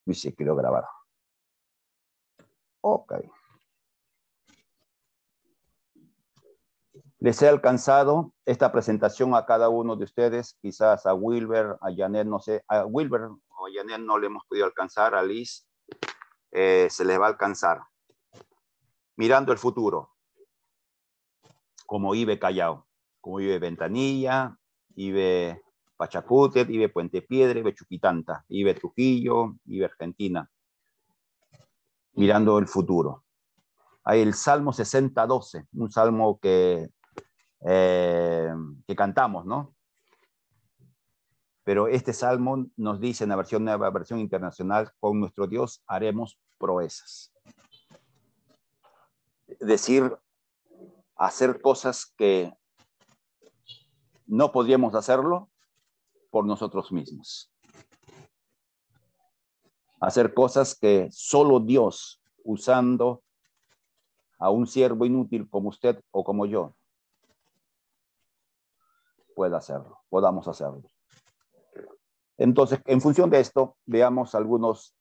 Luis se quiero grabar. Ok. Les he alcanzado esta presentación a cada uno de ustedes, quizás a Wilber, a Janet, no sé, a Wilber o a Janet no le hemos podido alcanzar, a Liz se les va a alcanzar. Mirando el futuro, como IBE Callao, como IBE Ventanilla, IBE Pachacútec, IBE Puente Piedra, IBE Chuquitanta, IBE Trujillo, IBE Argentina. Mirando el futuro. Hay el Salmo 60:12, un salmo que cantamos, ¿no? Pero este salmo nos dice en la nueva versión internacional, con nuestro Dios haremos proezas. Es decir, hacer cosas que no podríamos hacerlo por nosotros mismos. Hacer cosas que solo Dios, usando a un siervo inútil como usted o como yo, pueda hacerlo, podamos hacerlo. Entonces, en función de esto, veamos algunas,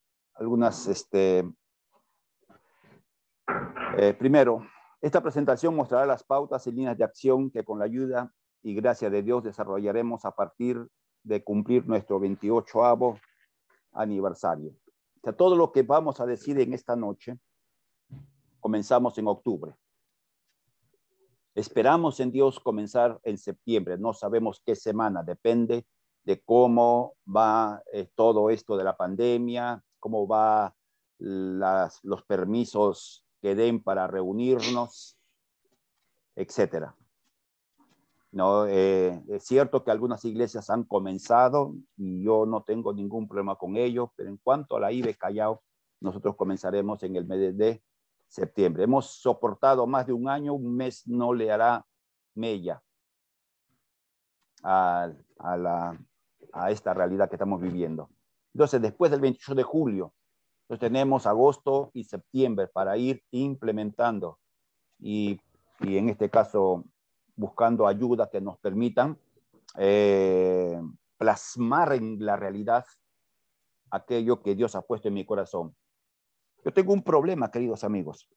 primero, esta presentación mostrará las pautas y líneas de acción que con la ayuda y gracia de Dios desarrollaremos a partir de cumplir nuestro 28º aniversario. O sea, todo lo que vamos a decir en esta noche, comenzamos en octubre. Esperamos en Dios comenzar en septiembre. No sabemos qué semana, depende de cómo va todo esto de la pandemia, cómo va los permisos que den para reunirnos, etcétera. No, es cierto que algunas iglesias han comenzado y yo no tengo ningún problema con ello, pero en cuanto a la IBE Callao, nosotros comenzaremos en el mes de septiembre. Hemos soportado más de un año, un mes no le hará mella a esta realidad que estamos viviendo. Entonces, después del 28 de julio, pues tenemos agosto y septiembre para ir implementando y en este caso buscando ayudas que nos permitan plasmar en la realidad aquello que Dios ha puesto en mi corazón. Yo tengo un problema, queridos amigos,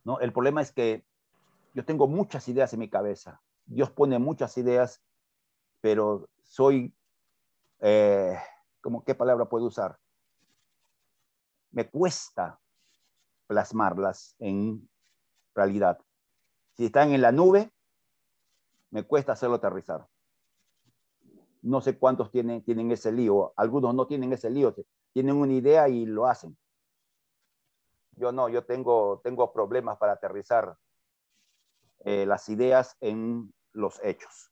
¿no? El problema es que yo tengo muchas ideas en mi cabeza. Dios pone muchas ideas, pero soy, ¿qué palabra puedo usar? Me cuesta plasmarlas en realidad. Si están en la nube, me cuesta hacerlo aterrizar. No sé cuántos tienen ese lío. Algunos no tienen ese lío. Tienen una idea y lo hacen. Yo no, yo tengo problemas para aterrizar las ideas en los hechos.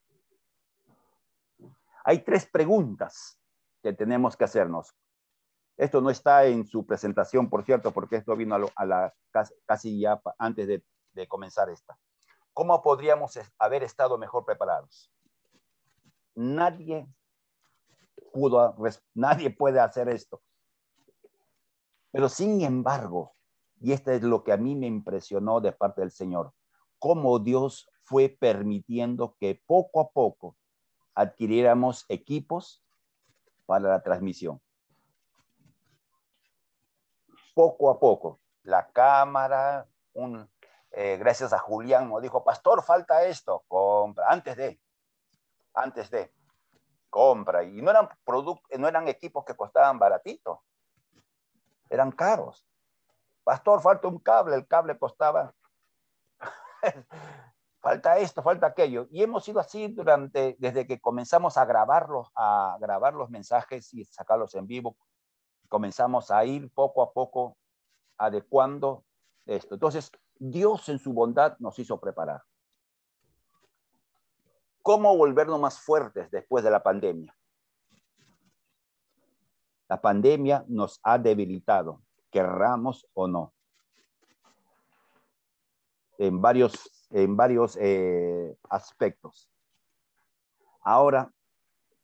Hay 3 preguntas que tenemos que hacernos. Esto no está en su presentación, por cierto, porque esto vino casi ya antes de comenzar esta. ¿Cómo podríamos haber estado mejor preparados? Nadie puede hacer esto. Pero sin embargo, y esto es lo que a mí me impresionó de parte del Señor, cómo Dios fue permitiendo que poco a poco adquiriéramos equipos para la transmisión. Poco a poco, la cámara, gracias a Julián nos dijo, pastor, falta esto, compra, antes de, compra. Y no eran equipos que costaban baratito, eran caros. Pastor, falta un cable, el cable costaba, falta esto, falta aquello. Y hemos sido así desde que comenzamos a grabar los mensajes y sacarlos en vivo, comenzamos a ir poco a poco adecuando esto. Entonces, Dios en su bondad nos hizo preparar. ¿Cómo volvernos más fuertes después de la pandemia? La pandemia nos ha debilitado, querramos o no, en varios aspectos. Ahora,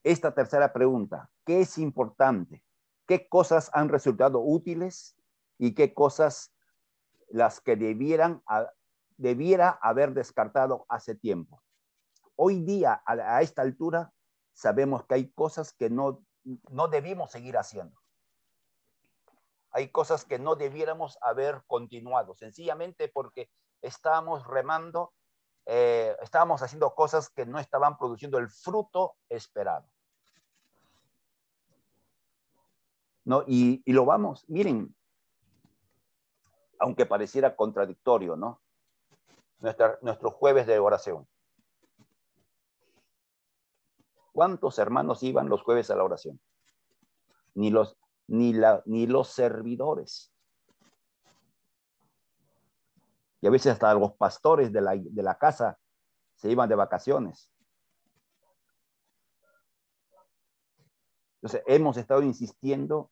esta tercera pregunta, ¿qué es importante? ¿Qué cosas han resultado útiles y qué cosas las que debiera haber descartado hace tiempo? Hoy día, a esta altura, sabemos que hay cosas que no debimos seguir haciendo. Hay cosas que no debiéramos haber continuado, sencillamente porque estábamos remando, estábamos haciendo cosas que no estaban produciendo el fruto esperado. ¿No? Y lo vamos, miren, aunque pareciera contradictorio, ¿no? Nuestro jueves de oración. ¿Cuántos hermanos iban los jueves a la oración? Ni los servidores. Y a veces hasta los pastores de la casa se iban de vacaciones. Entonces, hemos estado insistiendo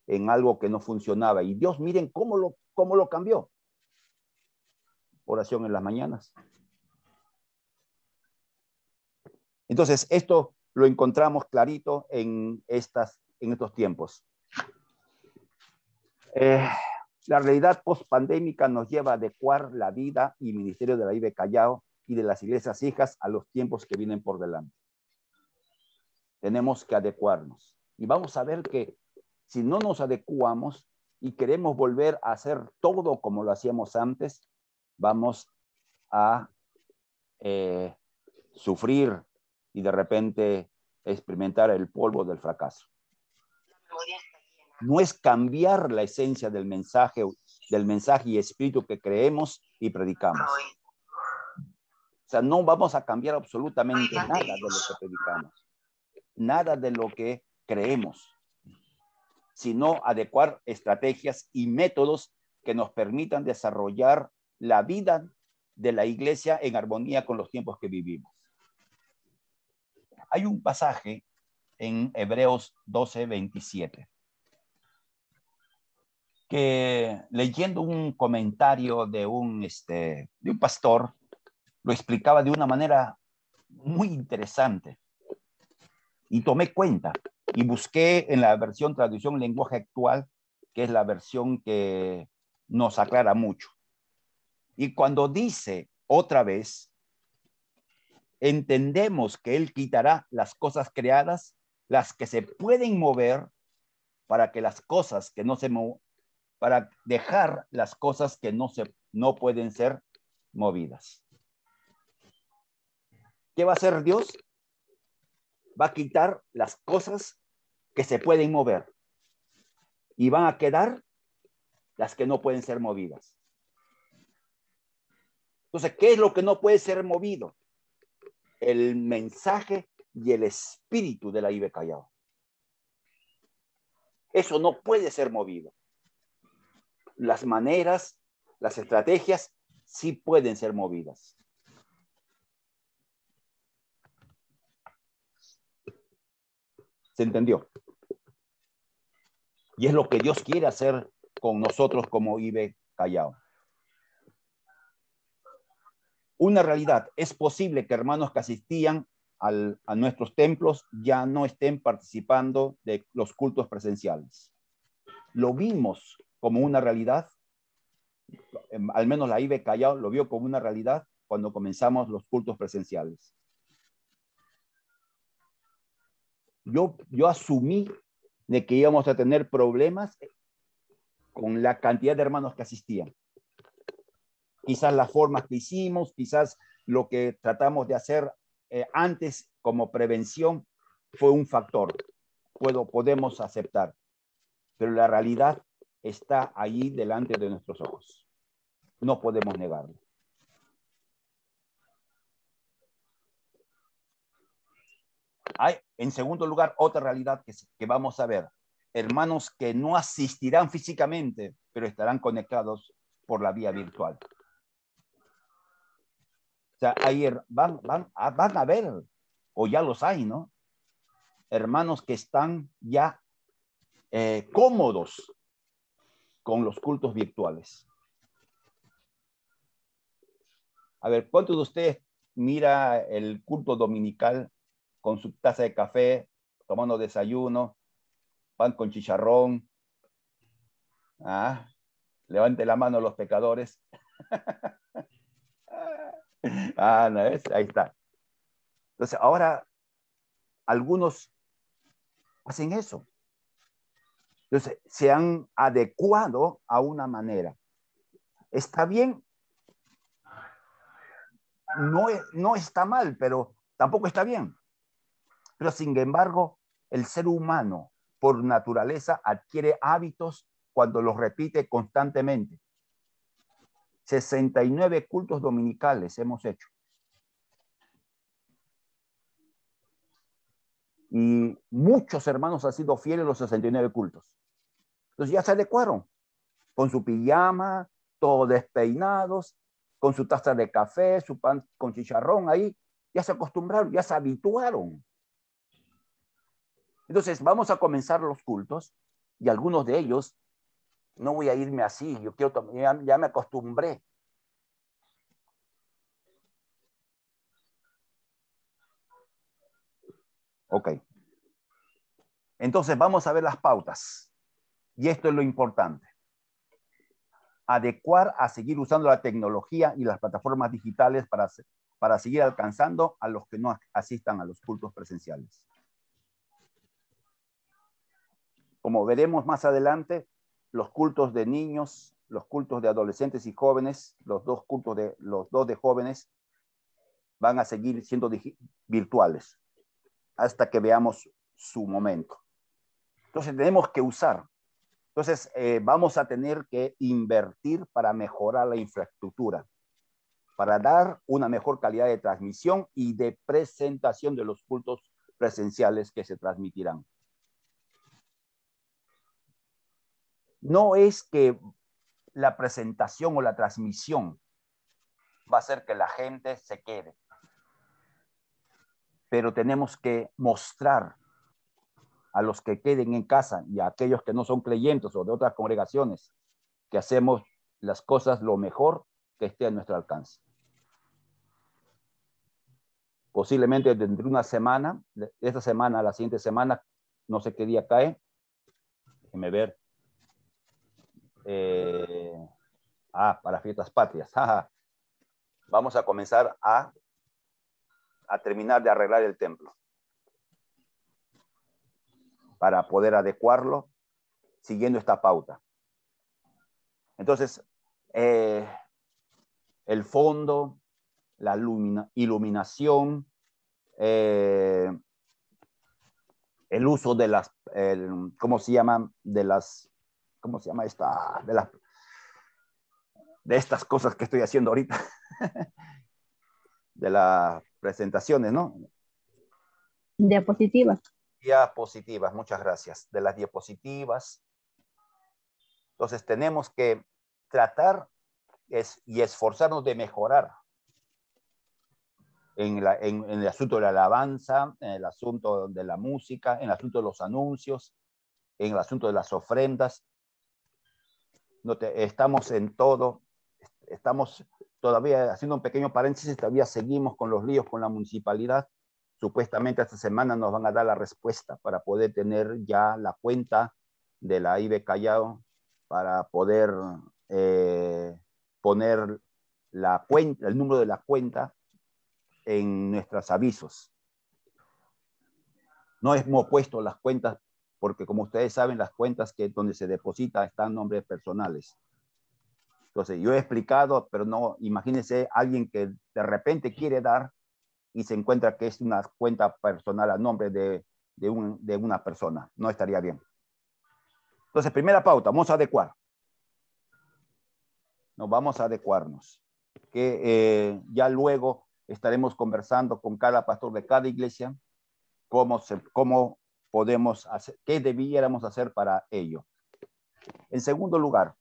en algo que no funcionaba. Y Dios, miren cómo lo cambió. Oración en las mañanas. Entonces, esto lo encontramos clarito en estos tiempos. La realidad post-pandémica nos lleva a adecuar la vida y ministerio de la IBE Callao y de las iglesias hijas a los tiempos que vienen por delante. Tenemos que adecuarnos. Y vamos a ver que si no nos adecuamos y queremos volver a hacer todo como lo hacíamos antes, vamos a sufrir y de repente experimentar el polvo del fracaso. No es cambiar la esencia del mensaje y espíritu que creemos y predicamos. O sea, no vamos a cambiar absolutamente nada de lo que predicamos, nada de lo que creemos, sino adecuar estrategias y métodos que nos permitan desarrollar la vida de la iglesia en armonía con los tiempos que vivimos. Hay un pasaje en Hebreos 12:27 que, leyendo un comentario de un pastor, lo explicaba de una manera muy interesante. Y tomé cuenta y busqué en la versión traducción lenguaje actual, que es la versión que nos aclara mucho. Y cuando dice otra vez, entendemos que Él quitará las cosas creadas, las que se pueden mover, para que las cosas que no se para dejar las cosas que no pueden ser movidas. ¿Qué va a hacer Dios? Va a quitar las cosas que se pueden mover y van a quedar las que no pueden ser movidas. Entonces, ¿qué es lo que no puede ser movido? El mensaje y el espíritu de la IBE Callao. Eso no puede ser movido. Las maneras, las estrategias sí pueden ser movidas. ¿Se entendió? Y es lo que Dios quiere hacer con nosotros como IBE Callao. Una realidad, es posible que hermanos que asistían a nuestros templos ya no estén participando de los cultos presenciales. Lo vimos como una realidad, al menos la IBE Callao lo vio como una realidad cuando comenzamos los cultos presenciales. Yo asumí de que íbamos a tener problemas con la cantidad de hermanos que asistían. Quizás las formas que hicimos, quizás lo que tratamos de hacer antes como prevención fue un factor. Podemos aceptar, pero la realidad está ahí delante de nuestros ojos. No podemos negarlo. Hay, en segundo lugar, otra realidad que vamos a ver. Hermanos que no asistirán físicamente, pero estarán conectados por la vía virtual. O sea, ahí van a ver, o ya los hay, ¿no? Hermanos que están ya cómodos con los cultos virtuales. A ver, ¿cuántos de ustedes mira el culto dominical con su taza de café, tomando desayuno, pan con chicharrón? Levante la mano los pecadores. No, ahí está. Entonces, ahora algunos hacen eso. Entonces, se han adecuado a una manera. ¿Está bien? No está mal, pero tampoco está bien. Pero sin embargo, el ser humano, por naturaleza, adquiere hábitos cuando los repite constantemente. 69 cultos dominicales hemos hecho. Y muchos hermanos han sido fieles a los 69 cultos. Entonces ya se adecuaron con su pijama, todos despeinados, con su taza de café, su pan con chicharrón ahí. Ya se acostumbraron, ya se habituaron. Entonces vamos a comenzar los cultos y algunos de ellos, no voy a irme así, yo quiero, ya me acostumbré. Ok. Entonces vamos a ver las pautas. Y esto es lo importante. Adecuar a seguir usando la tecnología y las plataformas digitales para seguir alcanzando a los que no asistan a los cultos presenciales. Como veremos más adelante, los cultos de niños, los cultos de adolescentes y jóvenes, los dos de jóvenes, van a seguir siendo virtuales hasta que veamos su momento. Entonces tenemos que usar. Entonces vamos a tener que invertir para mejorar la infraestructura, para dar una mejor calidad de transmisión y de presentación de los cultos presenciales que se transmitirán. No es que la presentación o la transmisión va a hacer que la gente se quede, pero tenemos que mostrar a los que queden en casa y a aquellos que no son creyentes o de otras congregaciones que hacemos las cosas lo mejor que esté a nuestro alcance. Posiblemente dentro de una semana, esta semana, la siguiente semana, no sé qué día cae, déjenme ver. Para fiestas patrias. Vamos a comenzar a terminar de arreglar el templo para poder adecuarlo siguiendo esta pauta. Entonces, el fondo, la iluminación, el uso de las, ¿cómo se llama? ¿Cómo se llama esta? De estas cosas que estoy haciendo ahorita. De las presentaciones, ¿no? Diapositivas. Diapositivas, muchas gracias. De las diapositivas. Entonces tenemos que tratar y esforzarnos de mejorar en el asunto de la alabanza, en el asunto de la música, en el asunto de los anuncios, en el asunto de las ofrendas. Estamos en todo, estamos todavía haciendo un pequeño paréntesis, todavía seguimos con los líos con la municipalidad. Supuestamente esta semana nos van a dar la respuesta para poder tener ya la cuenta de la IB Callao, para poder poner la cuenta, el número de la cuenta en nuestros avisos. No hemos puesto las cuentas porque, como ustedes saben, las cuentas donde se deposita están nombres personales. Entonces, yo he explicado, pero no, imagínense alguien que de repente quiere dar y se encuentra que es una cuenta personal a nombre de una persona. No estaría bien. Entonces, primera pauta, vamos a adecuar. Nos vamos a adecuarnos. Que ya luego estaremos conversando con cada pastor de cada iglesia cómo podemos hacer, qué debiéramos hacer para ello. En segundo lugar,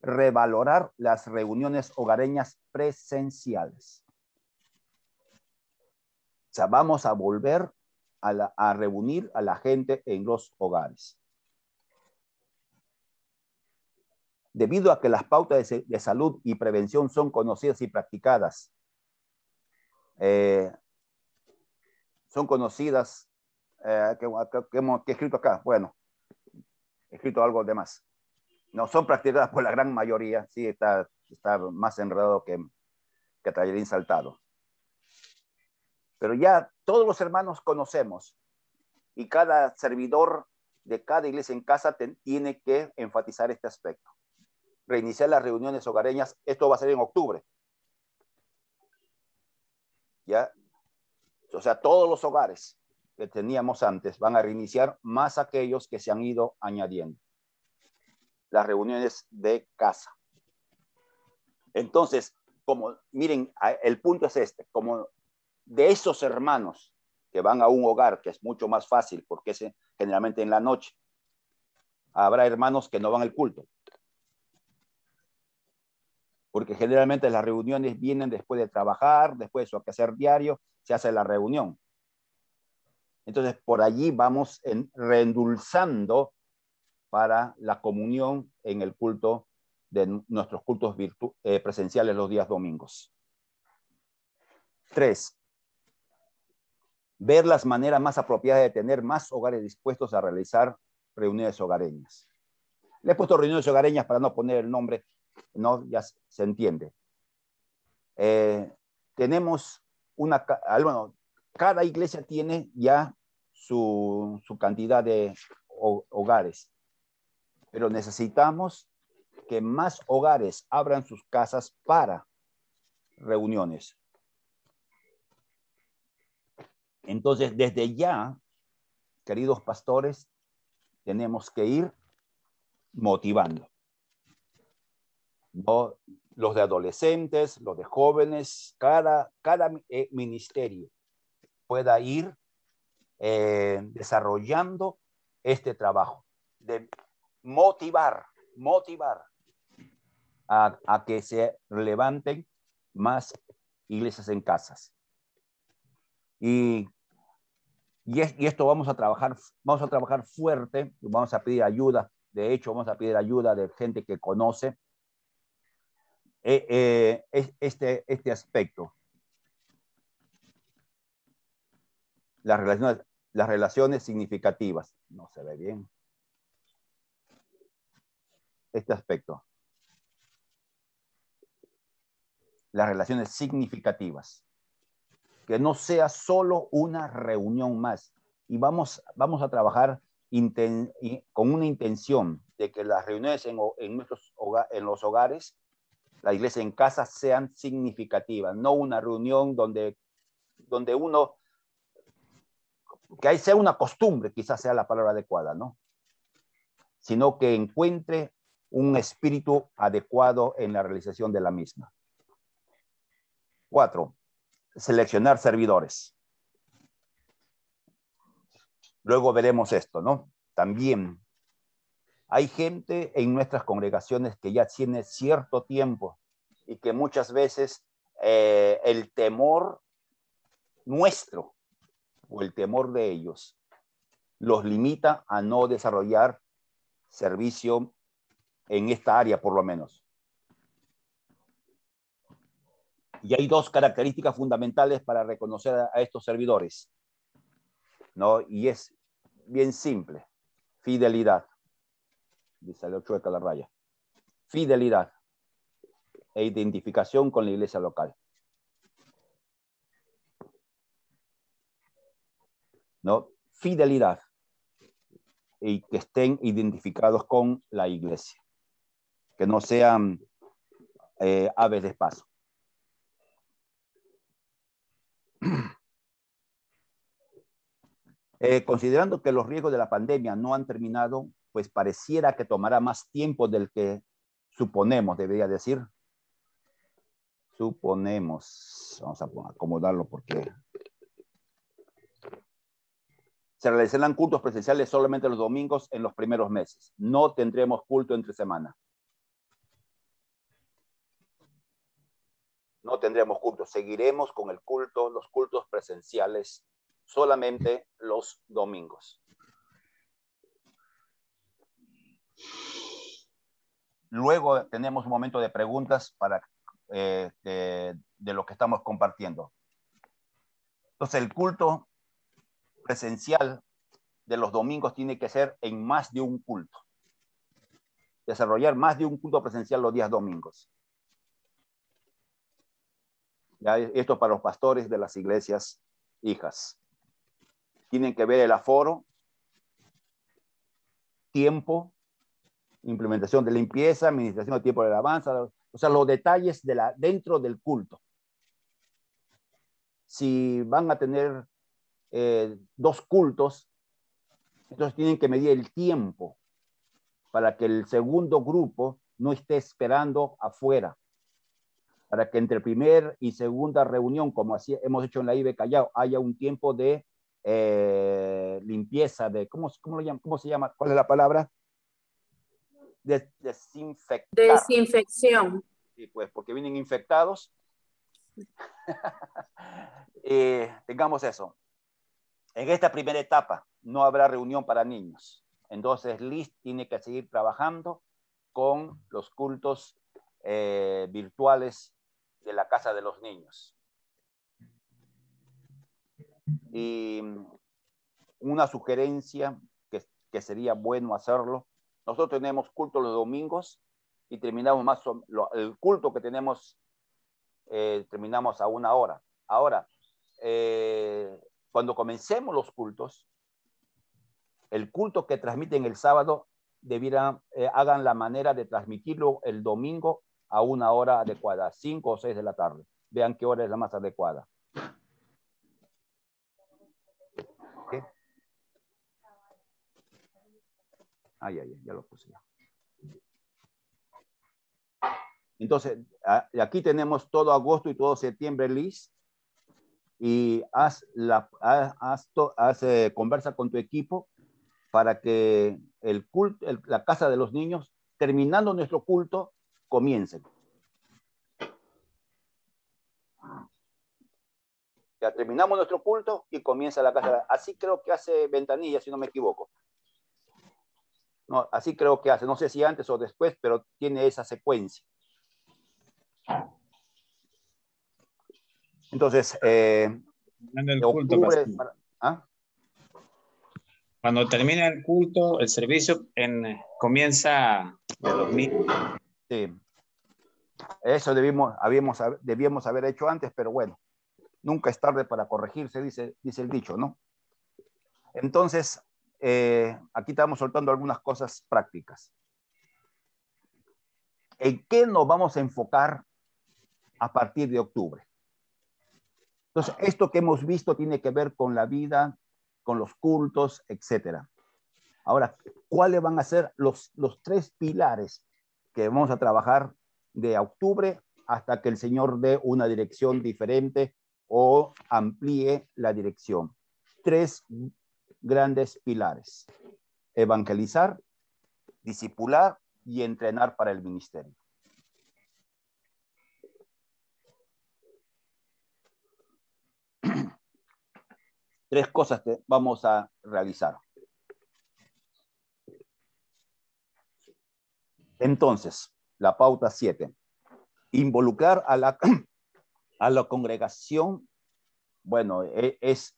revalorar las reuniones hogareñas presenciales. O sea, vamos a volver a reunir a la gente en los hogares. Debido a que las pautas de salud y prevención son conocidas y practicadas, son conocidas, ¿qué he escrito acá? Bueno, he escrito algo de más. No, son practicadas por la gran mayoría, sí, está más enredado que tallerín saltado. Pero ya todos los hermanos conocemos y cada servidor de cada iglesia en casa tiene que enfatizar este aspecto. Reiniciar las reuniones hogareñas, esto va a ser en octubre. ¿Ya? O sea, todos los hogares que teníamos antes van a reiniciar, más aquellos que se han ido añadiendo. Las reuniones de casa. Entonces, como, miren, el punto es este, como de esos hermanos que van a un hogar, que es mucho más fácil, porque es generalmente en la noche, habrá hermanos que no van al culto. Porque generalmente las reuniones vienen después de trabajar, después de su quehacer diario, se hace la reunión. Entonces, por allí vamos reendulzando para la comunión en el culto de nuestros cultos presenciales los días domingos. 3. Ver las maneras más apropiadas de tener más hogares dispuestos a realizar reuniones hogareñas. Le he puesto reuniones hogareñas para no poner el nombre, no, ya se entiende. Tenemos bueno, cada iglesia tiene ya su cantidad de hogares, pero necesitamos que más hogares abran sus casas para reuniones. Entonces, desde ya, queridos pastores, tenemos que ir motivando. ¿No? Los de adolescentes, los de jóvenes, cada ministerio pueda ir desarrollando este trabajo de motivar a que se levanten más iglesias en casas. Y esto vamos a trabajar fuerte, vamos a pedir ayuda. De hecho, vamos a pedir ayuda de gente que conoce este aspecto. Las relaciones significativas. No se ve bien. Este aspecto. Las relaciones significativas. Que no sea solo una reunión más. Y vamos a trabajar con una intención de que las reuniones en los hogares, la iglesia en casa, sean significativas. No una reunión donde uno, que ahí sea una costumbre, quizás sea la palabra adecuada, ¿no? Sino que encuentre un espíritu adecuado en la realización de la misma. 4. Seleccionar servidores. Luego veremos esto, ¿no? También hay gente en nuestras congregaciones que ya tiene cierto tiempo y que muchas veces el temor nuestro o el temor de ellos los limita a no desarrollar servicio en esta área, por lo menos. Y hay 2 características fundamentales para reconocer a estos servidores, ¿no? Y es bien simple. Fidelidad. Y salió chueca la raya. Fidelidad e identificación con la iglesia local. ¿No? Fidelidad. Y que estén identificados con la iglesia. Que no sean aves de paso. Considerando que los riesgos de la pandemia no han terminado, pues pareciera que tomará más tiempo del que suponemos, debería decir. Suponemos. Vamos a acomodarlo porque se realizarán cultos presenciales solamente los domingos en los primeros meses. No tendremos culto entre semana. No tendremos culto. Seguiremos con el culto, los cultos presenciales solamente los domingos. Luego tenemos un momento de preguntas para de lo que estamos compartiendo. Entonces, el culto presencial de los domingos tiene que ser en más de un culto. Desarrollar más de un culto presencial los días domingos. Ya, esto para los pastores de las iglesias hijas. Tienen que ver el aforo tiempo, implementación de limpieza, administración de tiempo de alabanza, o sea, los detalles dentro del culto. Si van a tener 2 cultos, entonces tienen que medir el tiempo para que el segundo grupo no esté esperando afuera, para que entre primer y segunda reunión, como así hemos hecho en la IBE Callao, haya un tiempo de limpieza, de ¿cómo se llama? ¿Cuál es la palabra? Desinfectar. Desinfección. Sí, pues porque vienen infectados. Tengamos eso. En esta primera etapa no habrá reunión para niños. Entonces, Liz tiene que seguir trabajando con los cultos virtuales de la Casa de los Niños. Y una sugerencia que sería bueno hacerlo. Nosotros tenemos culto los domingos y terminamos el culto que tenemos, terminamos a 1 hora. Ahora, cuando comencemos los cultos, el culto que transmiten el sábado hagan la manera de transmitirlo el domingo a 1 hora adecuada, 5 o 6 de la tarde. Vean qué hora es la más adecuada. ¿Qué? Ya lo puse ya. Entonces, aquí tenemos todo agosto y todo septiembre, Liz, y conversa con tu equipo para que el culto, la Casa de los Niños, terminando nuestro culto, comiencen. Ya terminamos nuestro culto y comienza la casa. Así creo que hace Ventanilla, si no me equivoco. No, así creo que hace. No sé si antes o después, pero tiene esa secuencia. Entonces, el culto, octubre... Cuando termina el culto, el servicio comienza de los niños. Sí. Eso debíamos haber hecho antes, pero bueno, nunca es tarde para corregirse, dice el dicho, ¿no? Entonces, aquí estamos soltando algunas cosas prácticas. ¿En qué nos vamos a enfocar a partir de octubre? Entonces, esto que hemos visto tiene que ver con la vida, con los cultos, etcétera. Ahora, ¿cuáles van a ser los 3 pilares que vamos a trabajar de octubre hasta que el Señor dé una dirección diferente o amplíe la dirección? 3 grandes pilares: evangelizar, discipular y entrenar para el ministerio. Tres cosas que vamos a realizar. Entonces, la pauta 7. Involucrar a la congregación. Bueno, es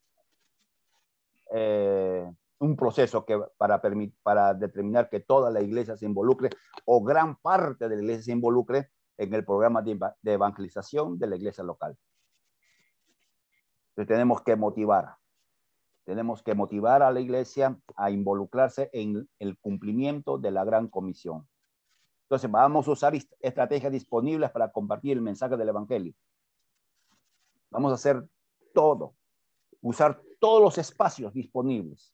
un proceso que para determinar que toda la iglesia se involucre o gran parte de la iglesia se involucre en el programa de evangelización de la iglesia local. Entonces tenemos que motivar a la iglesia a involucrarse en el cumplimiento de la gran comisión. Entonces vamos a usar estrategias disponibles para compartir el mensaje del evangelio. Vamos a hacer todo, usar todos los espacios disponibles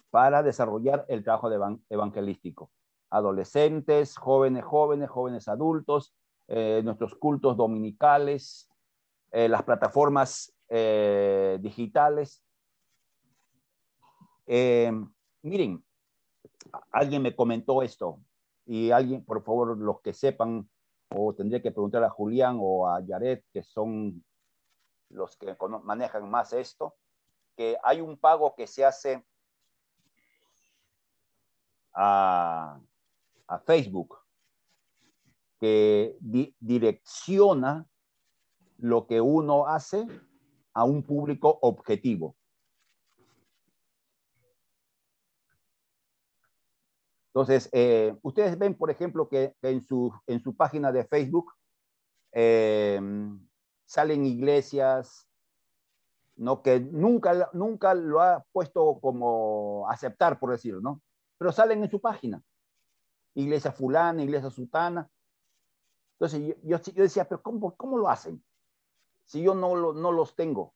para desarrollar el trabajo evangelístico. Adolescentes, jóvenes adultos, nuestros cultos dominicales, las plataformas digitales. Miren, alguien me comentó esto y alguien, por favor, los que sepan, o tendré que preguntar a Julián o a Yaret, que son los que manejan más esto, que hay un pago que se hace a Facebook, que direcciona lo que uno hace a un público objetivo. Entonces, ustedes ven, por ejemplo, que en su página de Facebook salen iglesias, ¿no? Que nunca lo ha puesto como aceptar, por decir, ¿no? pero salen en su página. Iglesia fulana, iglesia sultana. Entonces yo decía, pero ¿cómo lo hacen? Si yo no los tengo.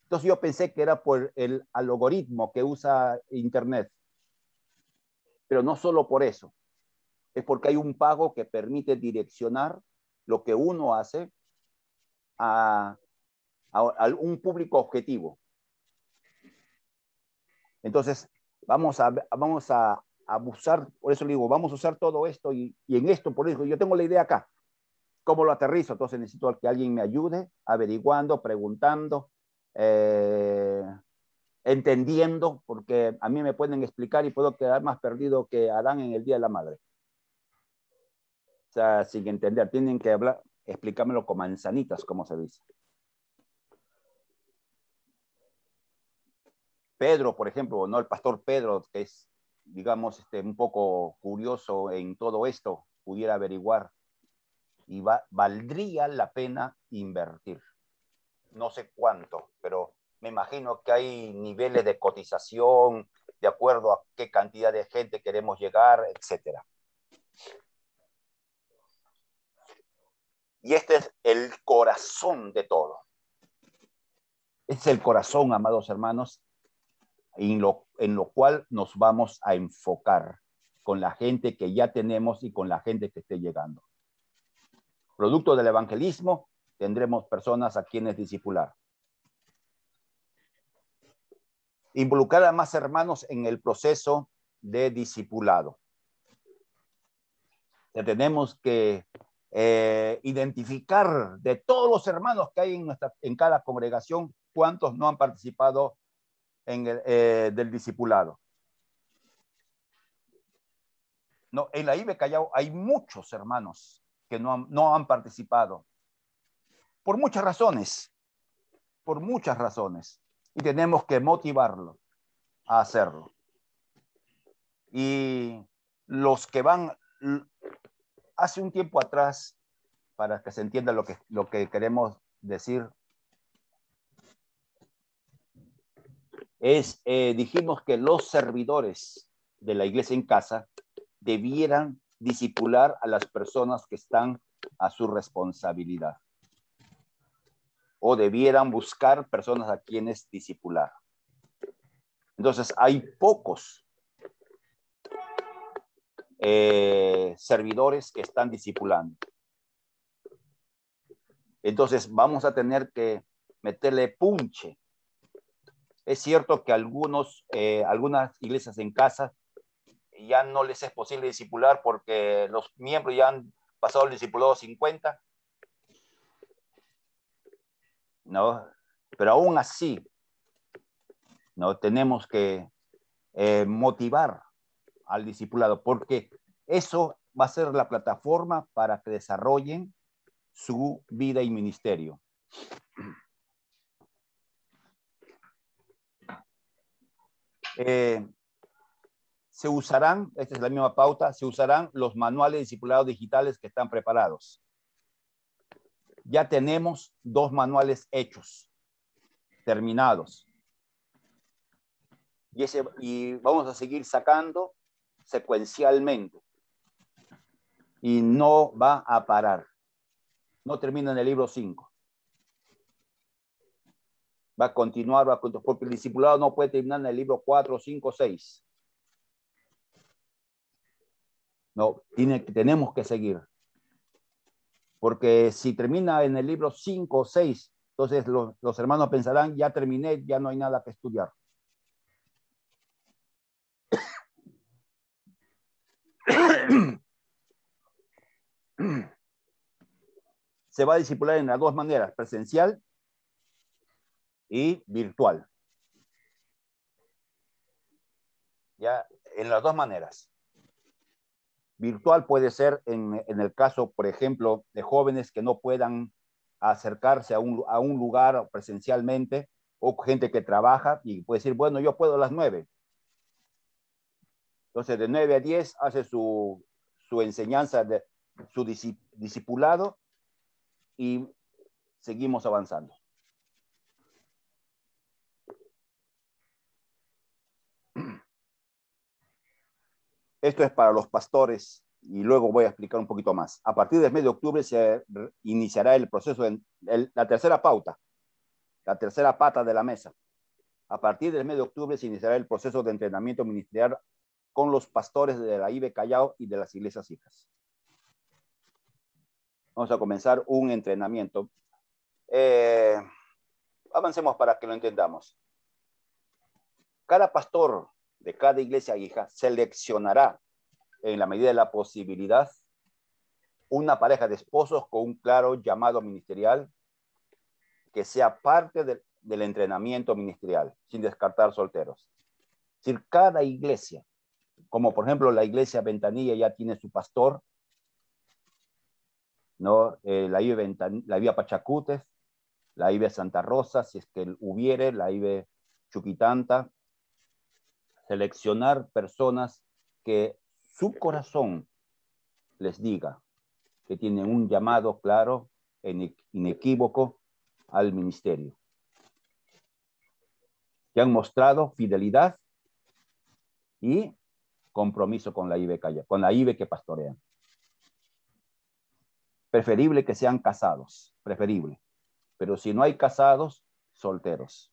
Entonces yo pensé que era por el algoritmo que usa Internet. Pero no solo por eso. Es porque hay un pago que permite direccionar lo que uno hace a un público objetivo. Entonces, vamos a usar, por eso le digo, vamos a usar todo esto y en esto, por eso yo tengo la idea acá. ¿Cómo lo aterrizo? Entonces necesito que alguien me ayude averiguando, preguntando, entendiendo, porque a mí me pueden explicar y puedo quedar más perdido que Adán en el Día de la Madre. O sea, sin entender, tienen que hablar, explicármelo con manzanitas, como se dice. Pedro, por ejemplo, ¿no? El pastor Pedro, que es, digamos, un poco curioso en todo esto, pudiera averiguar y valdría la pena invertir. No sé cuánto, pero me imagino que hay niveles de cotización de acuerdo a qué cantidad de gente queremos llegar, etcétera. Y este es el corazón de todo. Este es el corazón, amados hermanos, en lo cual nos vamos a enfocar con la gente que ya tenemos y con la gente que esté llegando. Producto del evangelismo, tendremos personas a quienes discipular. Involucrar a más hermanos en el proceso de discipulado. Tenemos que identificar de todos los hermanos que hay en cada congregación, cuántos no han participado del discipulado. No, en la IBE Callao hay muchos hermanos que no han participado. Por muchas razones. Por muchas razones. Y tenemos que motivarlos a hacerlo. Y los que van, hace un tiempo atrás, para que se entienda lo que queremos decir, dijimos que los servidores de la iglesia en casa debieran discipular a las personas que están a su responsabilidad. O debieran buscar personas a quienes discipular. Entonces, hay pocos servidores que están discipulando. Entonces, vamos a tener que meterle punche. Es cierto que algunas iglesias en casa ya no les es posible discipular porque los miembros ya han pasado el discipulado 50, ¿no? Pero aún así, ¿no? Tenemos que motivar al discipulado, porque eso va a ser la plataforma para que desarrollen su vida y ministerio. Se usarán, esta es la misma pauta, se usarán los manuales de discipulado digitales que están preparados. Ya tenemos 2 manuales hechos, terminados. Y vamos a seguir sacando secuencialmente. Y no va a parar. No termina en el libro 5. Va a continuar, porque el discipulado no puede terminar en el libro 4, 5, 6. No, tenemos que seguir. Porque si termina en el libro 5 o 6, entonces los hermanos pensarán, ya terminé, ya no hay nada que estudiar. Se va a discipular en las 2 maneras, presencial y virtual. Ya, en las 2 maneras. Virtual puede ser en el caso, por ejemplo, de jóvenes que no puedan acercarse a un lugar presencialmente, o gente que trabaja y puede decir, bueno, yo puedo a las 9. Entonces, de 9 a 10 hace su enseñanza, su discipulado, y seguimos avanzando. Esto es para los pastores y luego voy a explicar un poquito más. A partir del mes de octubre se iniciará el proceso, la tercera pauta, la tercera pata de la mesa. A partir del mes de octubre se iniciará el proceso de entrenamiento ministerial con los pastores de la IBE Callao y de las iglesias hijas. Vamos a comenzar un entrenamiento. Avancemos para que lo entendamos. Cada pastor de cada iglesia hija seleccionará, en la medida de la posibilidad, una pareja de esposos con un claro llamado ministerial que sea parte del entrenamiento ministerial, sin descartar solteros. Es decir, cada iglesia, como por ejemplo la iglesia Ventanilla ya tiene su pastor, ¿no? La IBE Pachacútez, la IBE Santa Rosa, si es que hubiere, la IBE Chuquitanta, seleccionar personas que su corazón les diga que tienen un llamado claro, inequívoco al ministerio, que han mostrado fidelidad y compromiso con la IBE Callao, con la IBE que pastorean. Preferible que sean casados, preferible. Pero si no hay casados, solteros.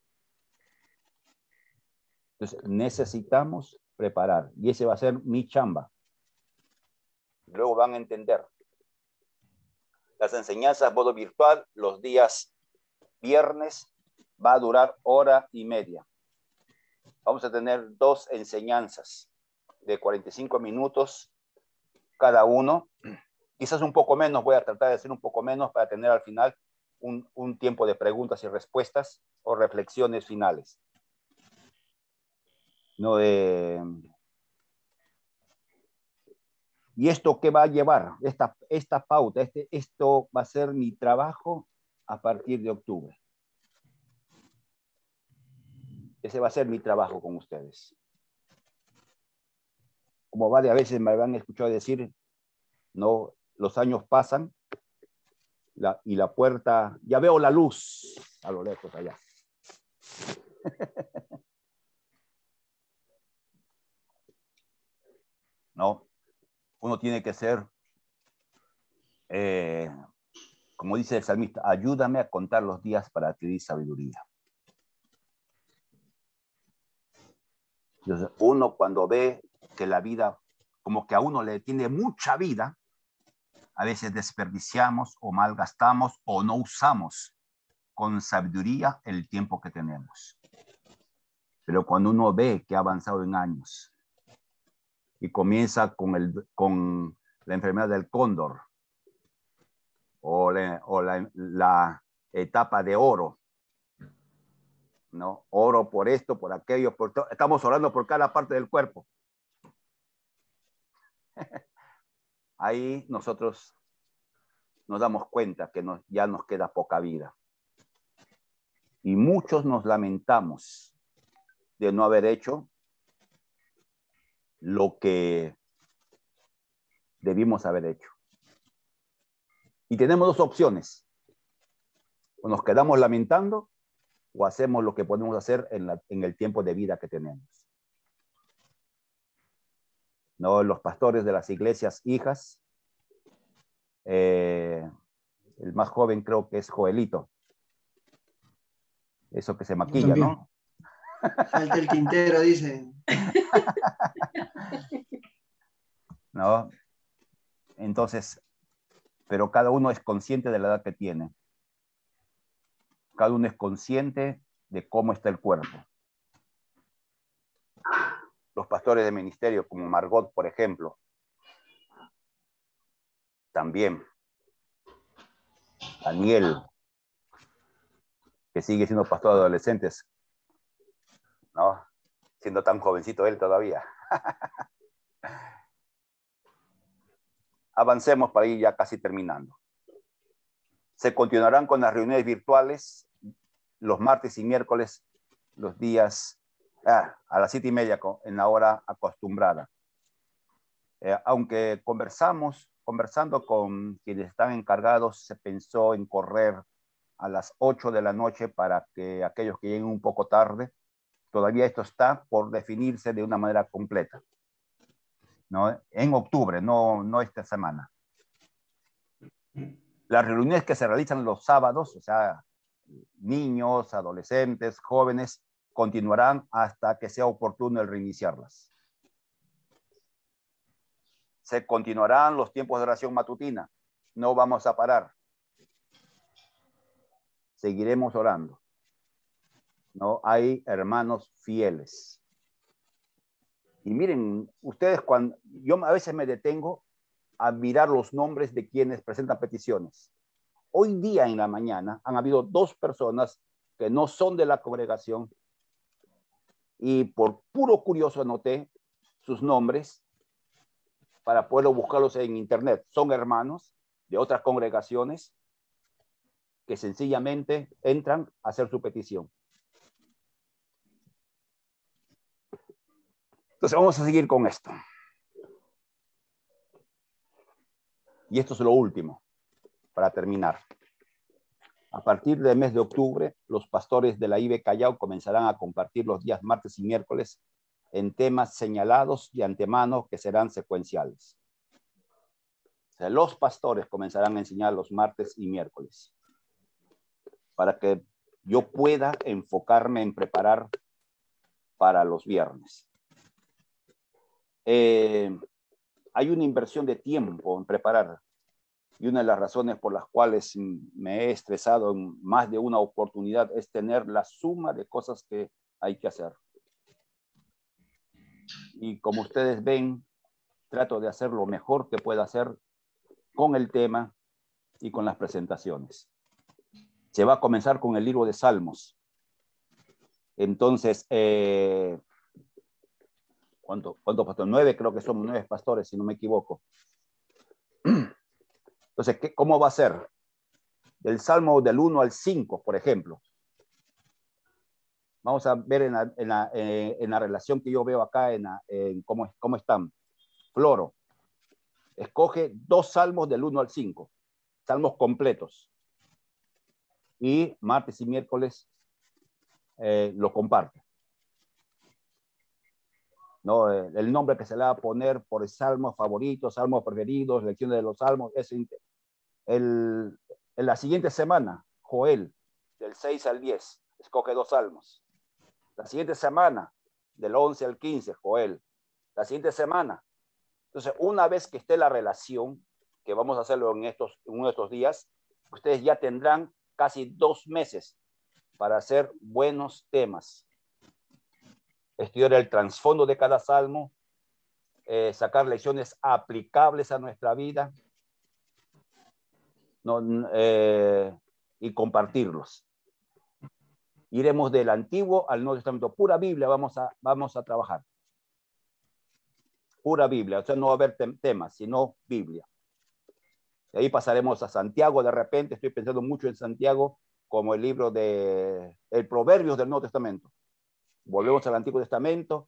Entonces, necesitamos preparar. Y ese va a ser mi chamba. Luego van a entender. Las enseñanzas modo virtual, los días viernes, va a durar 1:30. Vamos a tener 2 enseñanzas de 45 minutos cada uno. Quizás un poco menos, voy a tratar de hacer un poco menos para tener al final un tiempo de preguntas y respuestas o reflexiones finales. ¿No? ¿Y esto qué va a llevar? Esta pauta, esto va a ser mi trabajo a partir de octubre. Ese va a ser mi trabajo con ustedes. Como varias veces me han escuchado decir, no, los años pasan y la puerta, ya veo la luz a lo lejos allá. No, uno tiene que ser, como dice el salmista, ayúdame a contar los días para adquirir sabiduría. Entonces, uno cuando ve que la vida, como que a uno le tiene mucha vida, a veces desperdiciamos o malgastamos o no usamos con sabiduría el tiempo que tenemos. Pero cuando uno ve que ha avanzado en años y comienza con la enfermedad del cóndor o la etapa de oro, ¿no? Oro por esto, por aquello, por todo. Estamos orando por cada parte del cuerpo. Ahí nosotros nos damos cuenta que ya nos queda poca vida. Y muchos nos lamentamos de no haber hecho lo que debimos haber hecho. Y tenemos 2 opciones. O nos quedamos lamentando o hacemos lo que podemos hacer en el tiempo de vida que tenemos. ¿No? Los pastores de las iglesias hijas, el más joven creo que es Joelito. Eso que se maquilla, ¿no? Falta el tintero, dice. ¿No? Entonces, pero cada uno es consciente de la edad que tiene. Cada uno es consciente de cómo está el cuerpo. Los pastores de ministerio, como Margot, por ejemplo, también. Daniel, que sigue siendo pastor de adolescentes, ¿no? Siendo tan jovencito él todavía. Avancemos para ir ya casi terminando. Se continuarán con las reuniones virtuales los martes y miércoles, los días a las 7:30 en la hora acostumbrada. Aunque conversando con quienes están encargados, se pensó en correr a las 8 de la noche para que aquellos que lleguen un poco tarde, todavía esto está por definirse de una manera completa. ¿no? En octubre, no esta semana. Las reuniones que se realizan los sábados, o sea, niños, adolescentes, jóvenes, continuarán hasta que sea oportuno el reiniciarlas. Se continuarán los tiempos de oración matutina. No vamos a parar. Seguiremos orando. ¿No? Hay hermanos fieles. Y miren, ustedes, cuando yo a veces me detengo a mirar los nombres de quienes presentan peticiones. Hoy día en la mañana han habido 2 personas que no son de la congregación y por puro curioso anoté sus nombres para poder buscarlos en internet. Son hermanos de otras congregaciones que sencillamente entran a hacer su petición. Entonces vamos a seguir con esto. Y esto es lo último, para terminar. A partir del mes de octubre, los pastores de la IBE Callao comenzarán a compartir los días martes y miércoles en temas señalados de antemano que serán secuenciales. O sea, los pastores comenzarán a enseñar los martes y miércoles para que yo pueda enfocarme en preparar para los viernes. Hay una inversión de tiempo en preparar. Y una de las razones por las cuales me he estresado en más de una oportunidad es tener la suma de cosas que hay que hacer. Y como ustedes ven, trato de hacer lo mejor que pueda hacer con el tema y con las presentaciones. Se va a comenzar con el libro de Salmos. Entonces, ¿cuántos pastores? 9, creo que somos 9 pastores, si no me equivoco. Entonces, ¿cómo va a ser? Del Salmo del 1 al 5, por ejemplo. Vamos a ver en la relación que yo veo acá, en cómo están. Floro, escoge 2 salmos del 1 al 5, salmos completos. Y martes y miércoles lo comparte. ¿No? El nombre que se le va a poner por salmos favoritos, salmos preferidos, lecciones de los salmos, es en la siguiente semana, Joel, del 6 al 10, escoge 2 salmos. La siguiente semana, del 11 al 15, Joel. La siguiente semana. Entonces, una vez que esté la relación, que vamos a hacerlo en uno de estos días, ustedes ya tendrán casi 2 meses para hacer buenos temas. Estudiar el trasfondo de cada salmo, sacar lecciones aplicables a nuestra vida, y compartirlos. Iremos del Antiguo al Nuevo Testamento. Pura Biblia vamos a trabajar. Pura Biblia. O sea, no va a haber temas, sino Biblia. De ahí pasaremos a Santiago de repente. Estoy pensando mucho en Santiago como el libro de Proverbios del Nuevo Testamento. Volvemos al Antiguo Testamento.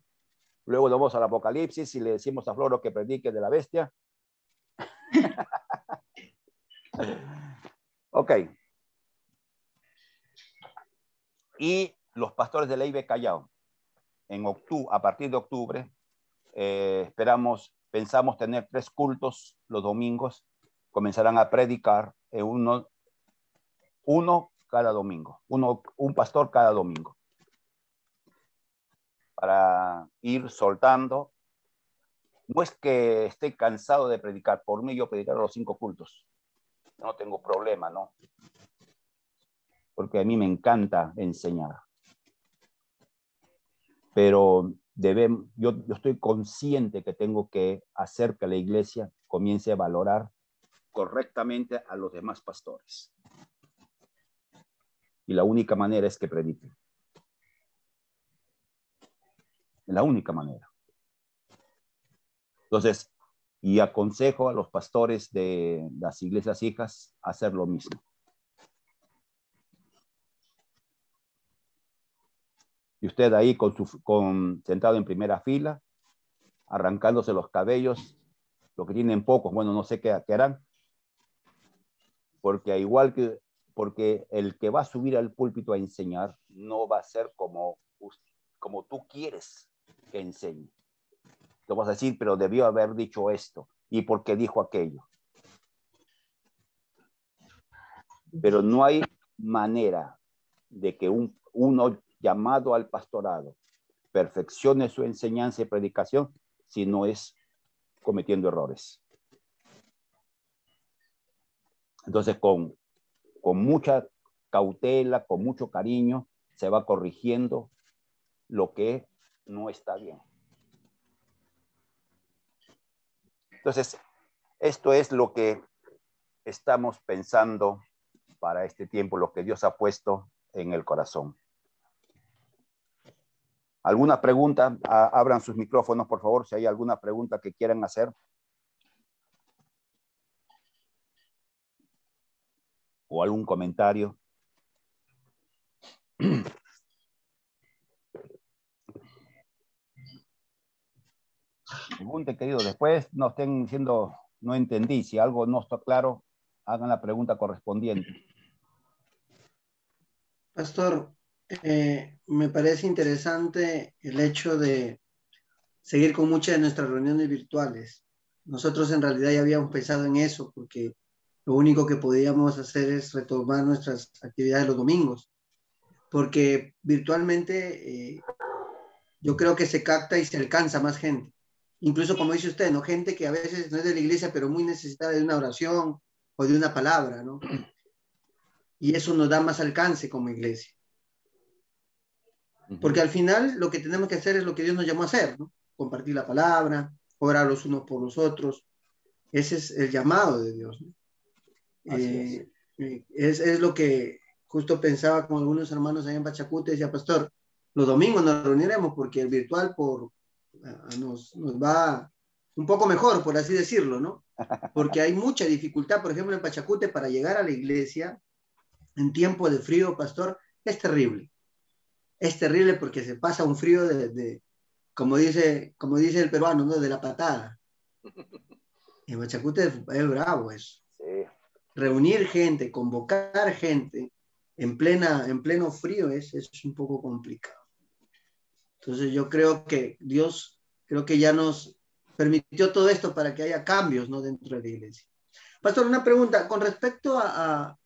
Luego vamos al Apocalipsis y le decimos a Floro que predique de la bestia. Ok. Y los pastores de la IBE Callao. A partir de octubre, pensamos tener 3 cultos los domingos. Comenzarán a predicar uno cada domingo. Un pastor cada domingo. Para ir soltando. No es que esté cansado de predicar. Por mí yo predicar los 5 cultos. No tengo problema, ¿no? Porque a mí me encanta enseñar. Pero yo estoy consciente que tengo que hacer que la iglesia comience a valorar correctamente a los demás pastores. Y la única manera es que prediquen. La única manera. Entonces, y aconsejo a los pastores de las iglesias hijas a hacer lo mismo. Y usted ahí sentado en primera fila, arrancándose los cabellos, lo que tienen pocos, bueno, no sé qué harán, porque el que va a subir al púlpito a enseñar no va a ser como tú quieres que enseñe. Te vas a decir, pero debió haber dicho esto. ¿Y por qué dijo aquello? Pero no hay manera de que uno llamado al pastorado perfeccione su enseñanza y predicación si no es cometiendo errores. Entonces, con mucha cautela, con mucho cariño, se va corrigiendo lo que no está bien. Entonces, esto es lo que estamos pensando para este tiempo, lo que Dios ha puesto en el corazón. ¿Alguna pregunta? Abran sus micrófonos, por favor, si hay alguna pregunta que quieran hacer. O algún comentario. Pregunte, querido. Después no estén diciendo, no entendí. Si algo no está claro, hagan la pregunta correspondiente. Pastor, me parece interesante el hecho de seguir con muchas de nuestras reuniones virtuales. Nosotros en realidad ya habíamos pensado en eso porque lo único que podíamos hacer es retomar nuestras actividades los domingos, porque virtualmente yo creo que se capta y se alcanza más gente. Incluso como dice usted, ¿no? Gente que a veces no es de la iglesia, pero muy necesitada de una oración o de una palabra, ¿no? Y eso nos da más alcance como iglesia. Porque al final lo que tenemos que hacer es lo que Dios nos llamó a hacer, ¿no? Compartir la palabra, orar los unos por los otros. Ese es el llamado de Dios, ¿no? Es lo que justo pensaba con algunos hermanos allá en Pachacute, decía, pastor, los domingos nos reuniremos porque el virtual nos va un poco mejor, por así decirlo, ¿no? Porque hay mucha dificultad, por ejemplo, en Pachacute para llegar a la iglesia en tiempo de frío, pastor, es terrible. Es terrible porque se pasa un frío como dice el peruano, ¿no? De la patada. En Pachacute es bravo eso. Sí. Reunir gente, convocar gente en pleno frío es un poco complicado. Entonces yo creo que Dios, creo que ya nos permitió todo esto para que haya cambios, ¿no? Dentro de la iglesia. Pastor, una pregunta con respecto a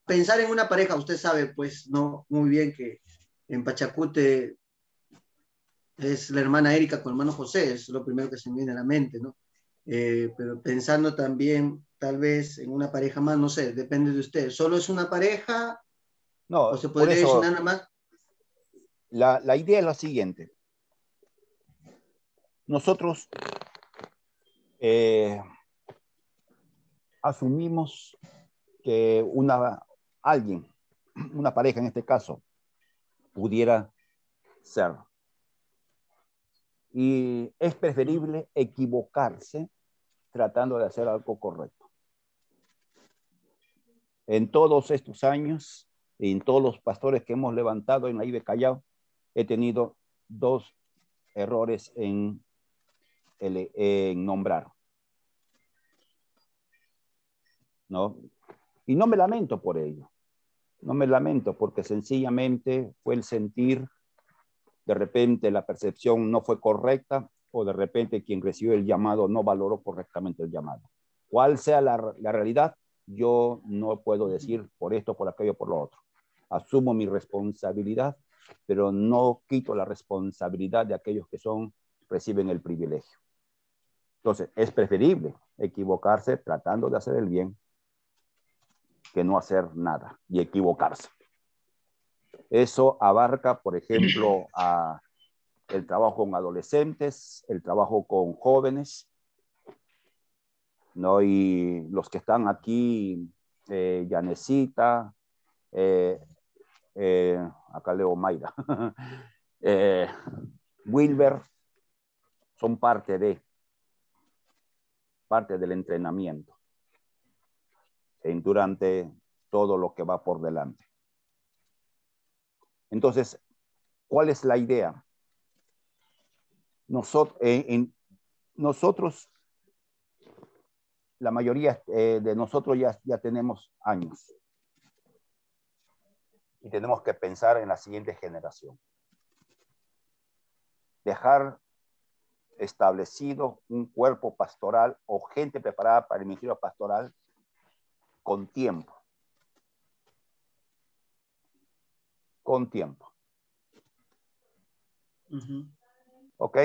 pensar en una pareja. Usted sabe, pues, no muy bien que en Pachacute es la hermana Erika con el hermano José, es lo primero que se me viene a la mente, ¿no? Pero pensando también tal vez en una pareja más, no sé, depende de usted. ¿Solo es una pareja o No, se por podría decir eso nada más? la idea es la siguiente. Nosotros asumimos que alguien, una pareja en este caso, pudiera ser. Y es preferible equivocarse tratando de hacer algo correcto. En todos estos años, en todos los pastores que hemos levantado en la IBE Callao, he tenido 2 errores en nombrar, ¿no? Y no me lamento por ello. No me lamento porque sencillamente fue el sentir, de repente la percepción no fue correcta o de repente quien recibió el llamado no valoró correctamente el llamado. ¿Cuál sea la realidad? Yo no puedo decir por esto, por aquello, por lo otro. Asumo mi responsabilidad, pero no quito la responsabilidad de aquellos que reciben el privilegio. Entonces, es preferible equivocarse tratando de hacer el bien que no hacer nada y equivocarse. Eso abarca, por ejemplo, el trabajo con adolescentes, el trabajo con jóvenes, ¿no? Y los que están aquí, Yanecita, acá leo Mayra, Wilber, son parte del entrenamiento durante todo lo que va por delante. Entonces, ¿cuál es la idea? Nosotros, la mayoría de nosotros ya tenemos años y tenemos que pensar en la siguiente generación. Dejar establecido un cuerpo pastoral o gente preparada para el ministerio pastoral con tiempo. Con tiempo. ¿Ok?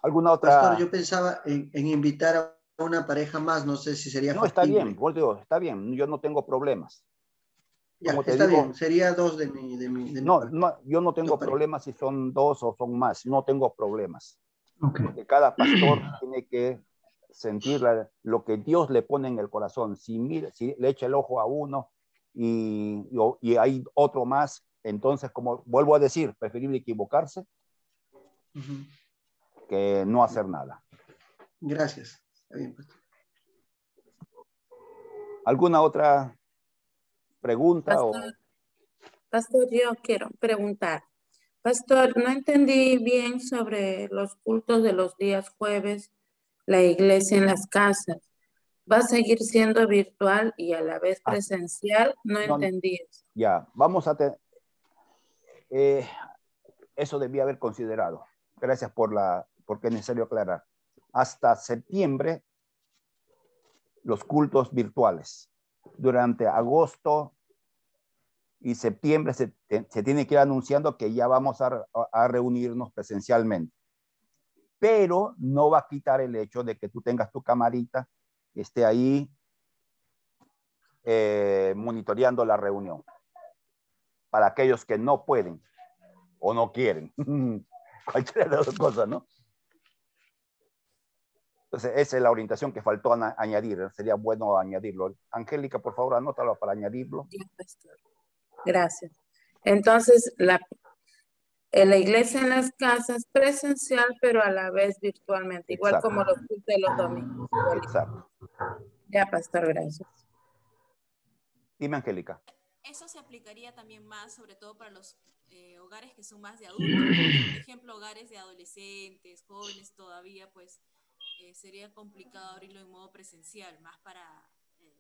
¿Alguna otra? Pastor, yo pensaba en invitar a una pareja más, no sé si sería No, está factible. bien, digo, está bien, yo no tengo problemas. Ya, Como te está digo, bien, sería dos de mi no, parte. no, yo no tengo Dos parejas. problemas si son dos o son más, no tengo problemas. Okay. Porque cada pastor tiene que sentir lo que Dios le pone en el corazón. Si le echa el ojo a uno y hay otro más, entonces, como vuelvo a decir, preferible equivocarse que no hacer nada. Gracias. Está bien, pastor. ¿Alguna otra pregunta? Pastor, yo quiero preguntar. Pastor, no entendí bien sobre los cultos de los días jueves, la iglesia en las casas. ¿Va a seguir siendo virtual y a la vez presencial? No entendí eso. Ya, vamos a tener... eso debía haber considerado. Gracias porque es necesario aclarar. Hasta septiembre, los cultos virtuales. Durante agosto y septiembre se tiene que ir anunciando que ya vamos a reunirnos presencialmente. Pero no va a quitar el hecho de que tú tengas tu camarita que esté ahí monitoreando la reunión. Para aquellos que no pueden o no quieren. Cualquiera de las dos cosas, ¿no? Entonces, esa es la orientación que faltó añadir. Sería bueno añadirlo. Angélica, por favor, anótalo para añadirlo. Gracias. Entonces, la iglesia en las casas presencial, pero a la vez virtualmente, igual como los cultos de los domingos. Exacto. Ya, pastor, gracias. Dime, Angélica. Eso se aplicaría también más, sobre todo para los hogares que son más de adultos, porque, por ejemplo, hogares de adolescentes, jóvenes todavía, pues sería complicado abrirlo en modo presencial, más para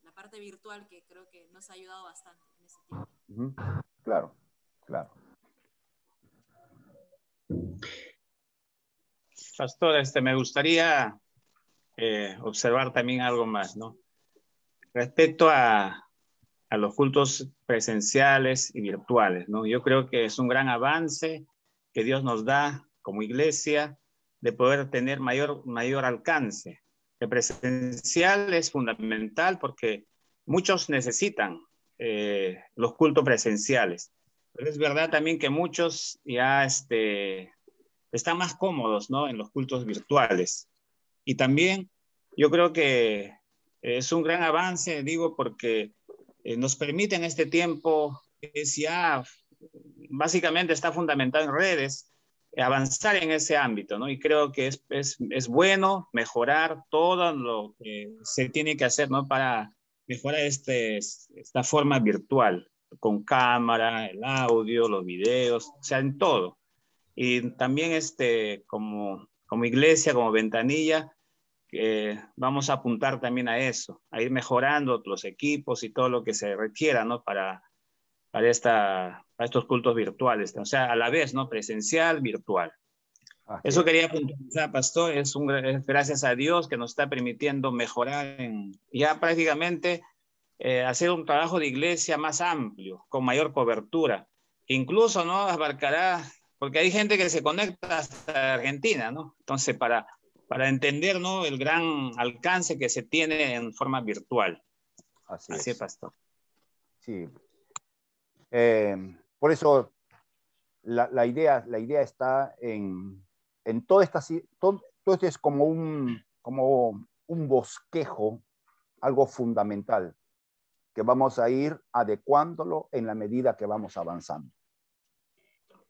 la parte virtual, que creo que nos ha ayudado bastante en ese tiempo. Claro, claro. Pastor, me gustaría observar también algo más, ¿no? Respecto a los cultos presenciales y virtuales, ¿no? Yo creo que es un gran avance que Dios nos da como iglesia de poder tener mayor alcance. El presencial es fundamental porque muchos necesitan los cultos presenciales, pero es verdad también que muchos ya están más cómodos, ¿no? En los cultos virtuales. Y también yo creo que es un gran avance, digo, porque nos permite en este tiempo, es ya básicamente está fundamentado en redes, avanzar en ese ámbito, ¿no? Y creo que es bueno mejorar todo lo que se tiene que hacer, ¿no? Para mejorar esta forma virtual, con cámara, el audio, los videos, o sea, en todo. Y también como iglesia, como ventanilla, vamos a apuntar también a eso, a ir mejorando los equipos y todo lo que se requiera, ¿no? Para estos cultos virtuales, o sea, a la vez, ¿no? Presencial, virtual. Eso quería puntualizar, pastor, es gracias a Dios que nos está permitiendo mejorar ya prácticamente hacer un trabajo de iglesia más amplio, con mayor cobertura. Incluso, ¿no? Abarcará, porque hay gente que se conecta hasta Argentina, ¿no? Entonces, para entender, ¿no? El gran alcance que se tiene en forma virtual. Así es, pastor. Sí. Por eso la idea está en todo esto es como un bosquejo, algo fundamental, que vamos a ir adecuándolo en la medida que vamos avanzando.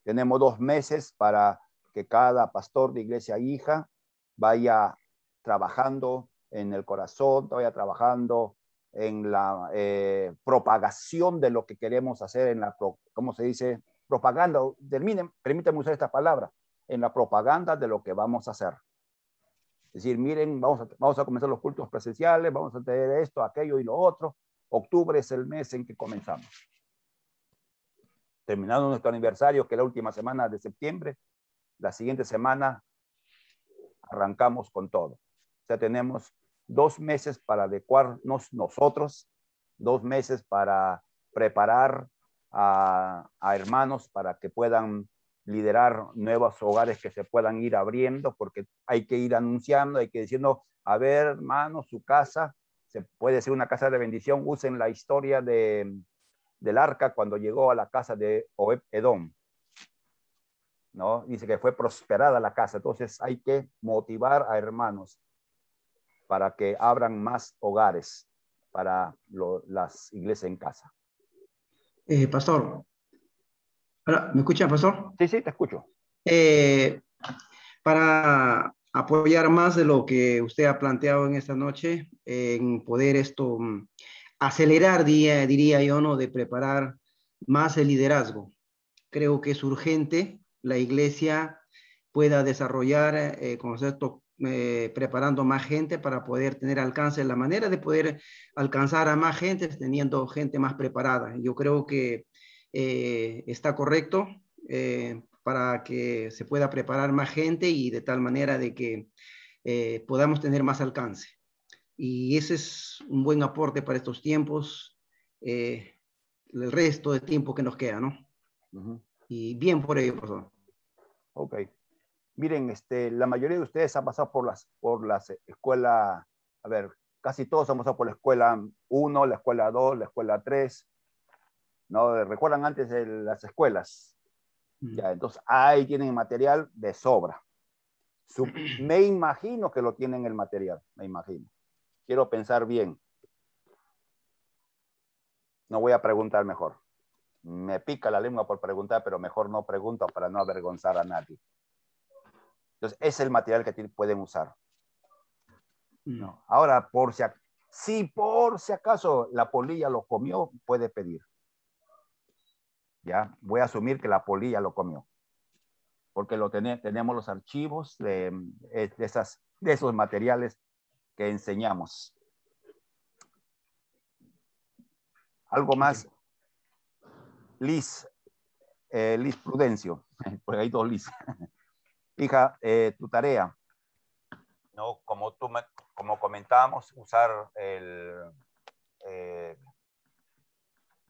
Tenemos 2 meses para que cada pastor de iglesia hija vaya trabajando en el corazón, vaya trabajando en la propagación de lo que queremos hacer, ¿cómo se dice? Propaganda, permítanme usar esta palabra, en la propaganda de lo que vamos a hacer. Es decir, miren, vamos a comenzar los cultos presenciales, vamos a tener esto, aquello y lo otro. Octubre es el mes en que comenzamos. Terminando nuestro aniversario, que es la última semana de septiembre, la siguiente semana arrancamos con todo. O sea, tenemos 2 meses para adecuarnos nosotros, 2 meses para preparar a hermanos para que puedan liderar nuevos hogares que se puedan ir abriendo, porque hay que ir anunciando, hay que diciendo, a ver, hermanos, su casa se puede ser una casa de bendición. Usen la historia del arca cuando llegó a la casa de Obed-Edom, ¿no? Dice que fue prosperada la casa. Entonces hay que motivar a hermanos para que abran más hogares para las iglesias en casa. Pastor, hola, ¿me escuchan, pastor? Sí, sí, te escucho. Para apoyar más de lo que usted ha planteado en esta noche, en poder acelerar, diría yo, ¿no? De preparar más el liderazgo. Creo que es urgente la iglesia pueda desarrollar conceptos preparando más gente para poder tener alcance. La manera de poder alcanzar a más gente es teniendo gente más preparada. Yo creo que está correcto para que se pueda preparar más gente y de tal manera de que podamos tener más alcance. Y ese es un buen aporte para estos tiempos, el resto del tiempo que nos queda, ¿no? Y bien por ello, profesor. Ok. Miren, la mayoría de ustedes han pasado por las escuelas, a ver, casi todos han pasado por la escuela 1, la escuela 2, la escuela 3, ¿no? ¿Recuerdan antes de las escuelas? Ya, entonces ahí tienen material de sobra. Me imagino que lo tienen el material, me imagino. Quiero pensar bien. No voy a preguntar mejor. Me pica la lengua por preguntar, pero mejor no pregunto para no avergonzar a nadie. Entonces, es el material que pueden usar. No. Ahora, si por si acaso la polilla lo comió, puede pedir. Ya, voy a asumir que la polilla lo comió. Porque tenemos los archivos de esos materiales que enseñamos. Algo más. Liz Prudencio, porque hay 2 Liz. Hija, tu tarea, ¿no? Como comentábamos, usar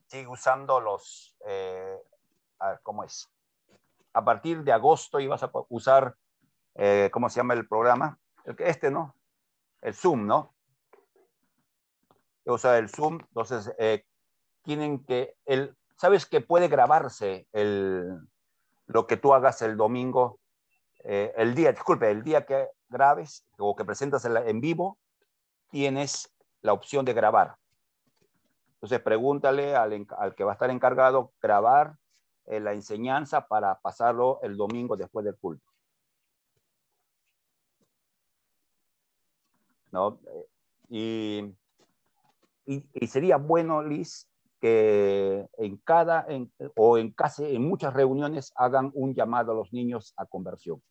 sigue usando ¿cómo es? A partir de agosto ibas a usar, ¿cómo se llama el programa? ¿No? El Zoom, ¿no? O sea, el Zoom, entonces tienen que, ¿sabes que puede grabarse lo que tú hagas el domingo? El día que grabes o que presentas en vivo, tienes la opción de grabar. Entonces pregúntale al que va a estar encargado grabar la enseñanza para pasarlo el domingo después del culto. ¿No? Y sería bueno, Liz, que en muchas reuniones hagan un llamado a los niños a conversión.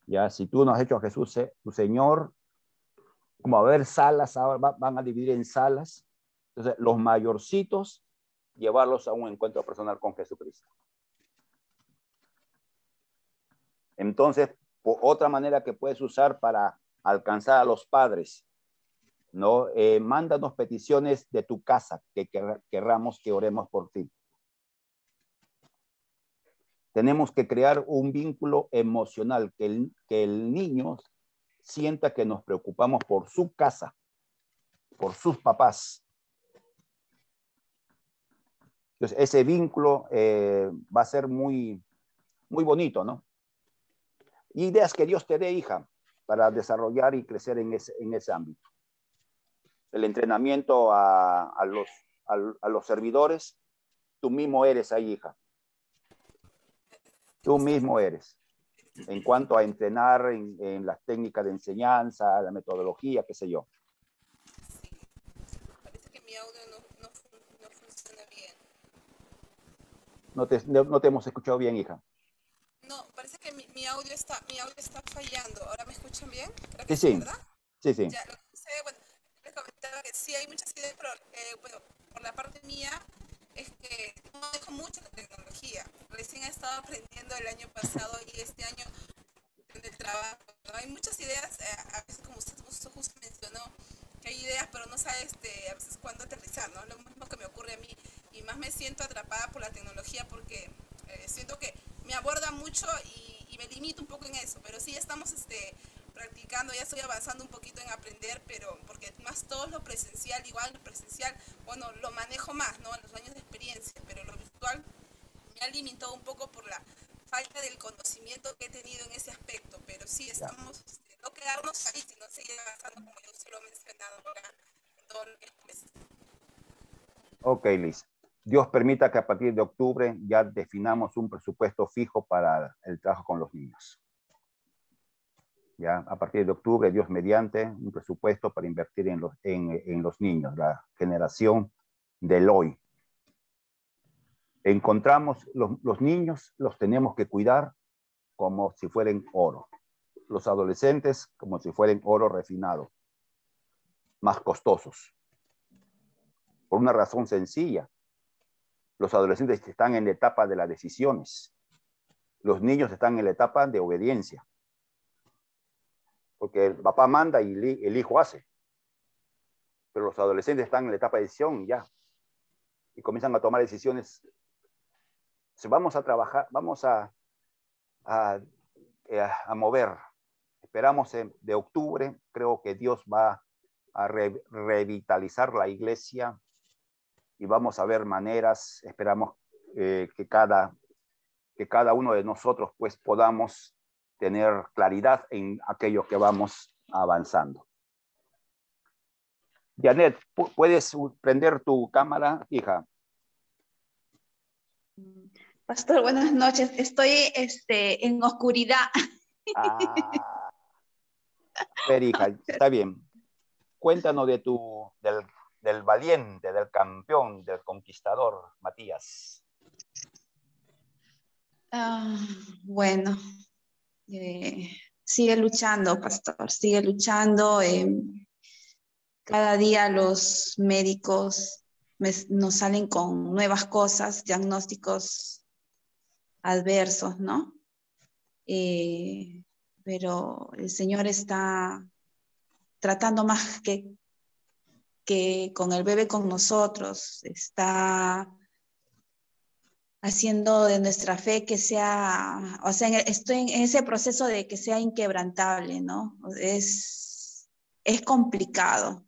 Ya, si tú no has hecho a Jesús tu Señor, como a ver salas, ahora van a dividir en salas. Entonces, los mayorcitos, llevarlos a un encuentro personal con Jesucristo. Entonces, otra manera que puedes usar para alcanzar a los padres, ¿no? Mándanos peticiones de tu casa que querramos que oremos por ti. Tenemos que crear un vínculo emocional, que el niño sienta que nos preocupamos por su casa, por sus papás. Entonces, ese vínculo va a ser muy, muy bonito, ¿no? Ideas que Dios te dé, hija, para desarrollar y crecer en ese ámbito. El entrenamiento a los servidores, tú mismo eres ahí, hija. Tú mismo eres. En cuanto a entrenar en las técnicas de enseñanza, la metodología, qué sé yo. Sí. Parece que mi audio no funciona bien. No te hemos escuchado bien, hija. No, parece que mi audio está fallando. ¿Ahora me escuchan bien? Creo que Sí, ¿verdad? Sí, sí. Ya, lo que sé, bueno, les comentaba que sí hay muchas ideas, pero bueno, por la parte mía es que no dejo mucho la tecnología. Recién estado aprendiendo el año pasado y este año en el trabajo, ¿no? Hay muchas ideas, a veces como usted justo mencionó, que hay ideas pero no sabe a veces cuándo aterrizar, ¿no? Lo mismo que me ocurre a mí y más me siento atrapada por la tecnología porque siento que me aborda mucho y me limito un poco en eso, pero sí estamos practicando, ya estoy avanzando un poquito en aprender, pero porque más todo lo presencial, igual lo presencial, bueno, lo manejo más, ¿no? En los años de experiencia, pero lo virtual me ha limitado un poco por la falta del conocimiento que he tenido en ese aspecto, pero sí estamos, no quedarnos ahí, sino seguir avanzando como yo se lo he mencionado ahora en todo lo que es. Ok, Liz. Dios permita que a partir de octubre ya definamos un presupuesto fijo para el trabajo con los niños. Ya a partir de octubre, Dios mediante, un presupuesto para invertir en los niños, la generación del hoy. Encontramos los niños, los tenemos que cuidar como si fueran oro. Los adolescentes como si fueran oro refinado, más costosos. Por una razón sencilla. Los adolescentes están en la etapa de las decisiones. Los niños están en la etapa de obediencia. Porque el papá manda y el hijo hace. Pero los adolescentes están en la etapa de decisión ya. Y comienzan a tomar decisiones. Si vamos a trabajar, vamos a mover. Esperamos de octubre. Creo que Dios va a revitalizar la iglesia. Y vamos a ver maneras. Esperamos que cada uno de nosotros pues podamos tener claridad en aquello que vamos avanzando. Janet, ¿puedes prender tu cámara, hija? Pastor, buenas noches. Estoy en oscuridad. A ver, hija, está bien. Cuéntanos del valiente, del campeón, del conquistador, Matías. Bueno, sigue luchando, pastor, sigue luchando. Cada día los médicos nos salen con nuevas cosas, diagnósticos adversos, ¿no? Pero el Señor está tratando más que con el bebé con nosotros, está haciendo de nuestra fe que sea, o sea, estoy en ese proceso de que sea inquebrantable, ¿no? Es complicado,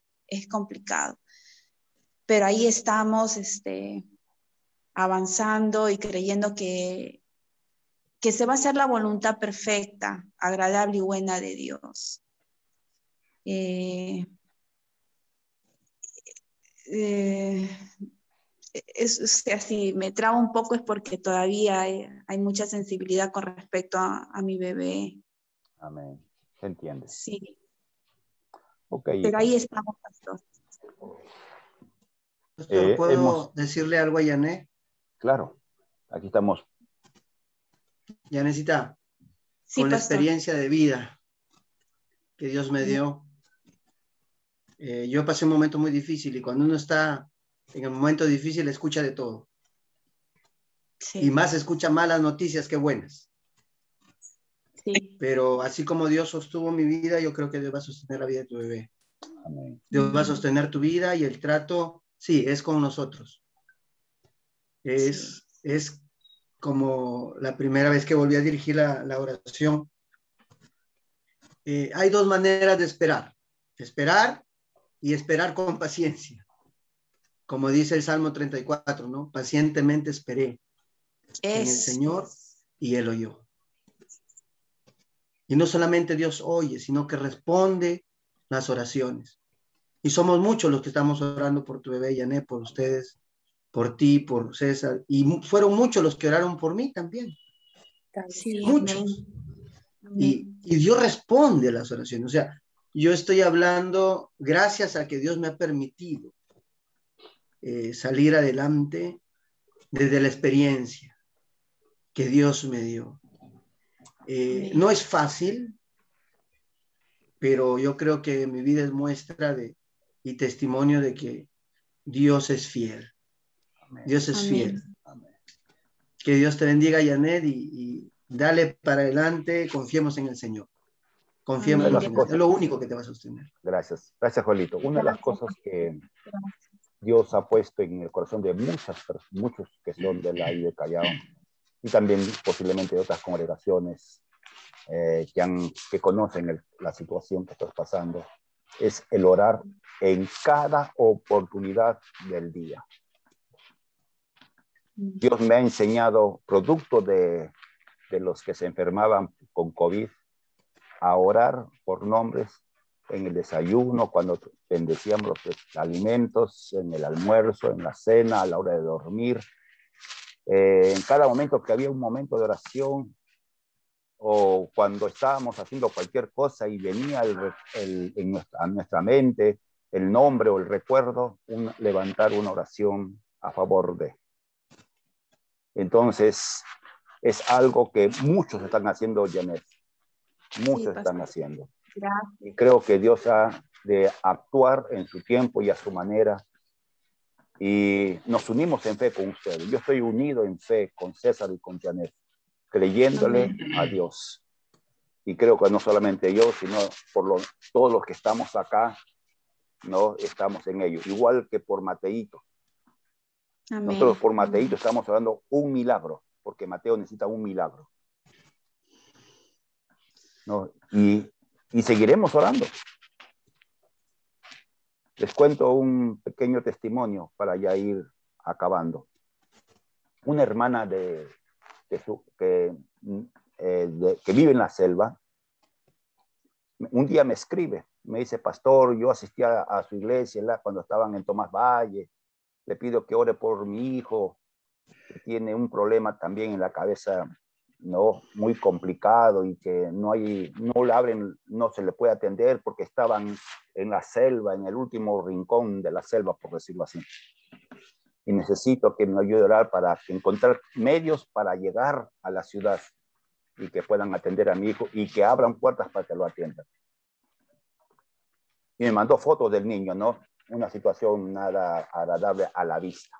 pero ahí estamos avanzando y creyendo que se va a hacer la voluntad perfecta, agradable y buena de Dios. Si me traba un poco es porque todavía hay mucha sensibilidad con respecto a mi bebé. Amén. ¿Se entiende? Sí. Okay, pero ahí estamos, pastor. Pastor, ¿puedo decirle algo a Yané? Claro, aquí estamos. Yanecita, sí, con la pastor. experiencia de vida que Dios me dio, yo pasé un momento muy difícil y cuando uno está en el momento difícil escucha de todo. Sí. Y más escucha malas noticias que buenas. Sí. Pero así como Dios sostuvo mi vida, yo creo que Dios va a sostener la vida de tu bebé. Amén. Dios va a sostener tu vida y el trato, sí, es con nosotros. Es como la primera vez que volví a dirigir la oración. Hay dos maneras de esperar. Esperar y esperar con paciencia. Como dice el Salmo 34, ¿no? Pacientemente esperé en el Señor y Él oyó. Y no solamente Dios oye, sino que responde las oraciones. Y somos muchos los que estamos orando por tu bebé, Yané, por ustedes, por ti, por César. Y fueron muchos los que oraron por mí también. Sí, muchos. Y Dios responde a las oraciones. O sea, yo estoy hablando gracias a que Dios me ha permitido salir adelante desde la experiencia que Dios me dio. No es fácil, pero yo creo que mi vida es muestra y testimonio de que Dios es fiel. Amén. Dios es fiel. Amén. Que Dios te bendiga, Janet, y dale para adelante, confiemos en el Señor. Confiemos en el Señor. Es lo único que te va a sostener. Gracias. Gracias, Juanito. Una de las cosas que Dios ha puesto en el corazón de muchos que son de la I de Callao, y también posiblemente de otras congregaciones que conocen la situación que estás pasando, es el orar en cada oportunidad del día. Dios me ha enseñado, producto de los que se enfermaban con COVID, a orar por nombres en el desayuno, cuando bendecíamos los alimentos, en el almuerzo, en la cena, a la hora de dormir. En cada momento que había un momento de oración, o cuando estábamos haciendo cualquier cosa y venía a nuestra mente el nombre o el recuerdo, levantar una oración a favor de. Entonces, es algo que muchos están haciendo, Janet. Muchos están haciendo. Gracias. Y creo que Dios ha de actuar en su tiempo y a su manera. Y nos unimos en fe con ustedes. Yo estoy unido en fe con César y con Janet, creyéndole a Dios. Y creo que no solamente yo, sino todos los que estamos acá, no estamos en ello. Igual que por Mateito. Amén. Nosotros por Mateito estamos hablando un milagro, porque Mateo necesita un milagro. ¿No? Y seguiremos orando. Les cuento un pequeño testimonio para ya ir acabando. Una hermana que vive en la selva, un día me escribe, me dice: pastor, yo asistía a su iglesia cuando estaban en Tomás Valle, le pido que ore por mi hijo, que tiene un problema también en la cabeza, no muy complicado, y que no le abren, no se le puede atender porque estaban en la selva, en el último rincón de la selva, por decirlo así. Y necesito que me ayude a orar para encontrar medios para llegar a la ciudad y que puedan atender a mi hijo y que abran puertas para que lo atiendan. Y me mandó fotos del niño, ¿no? Una situación nada agradable a la vista.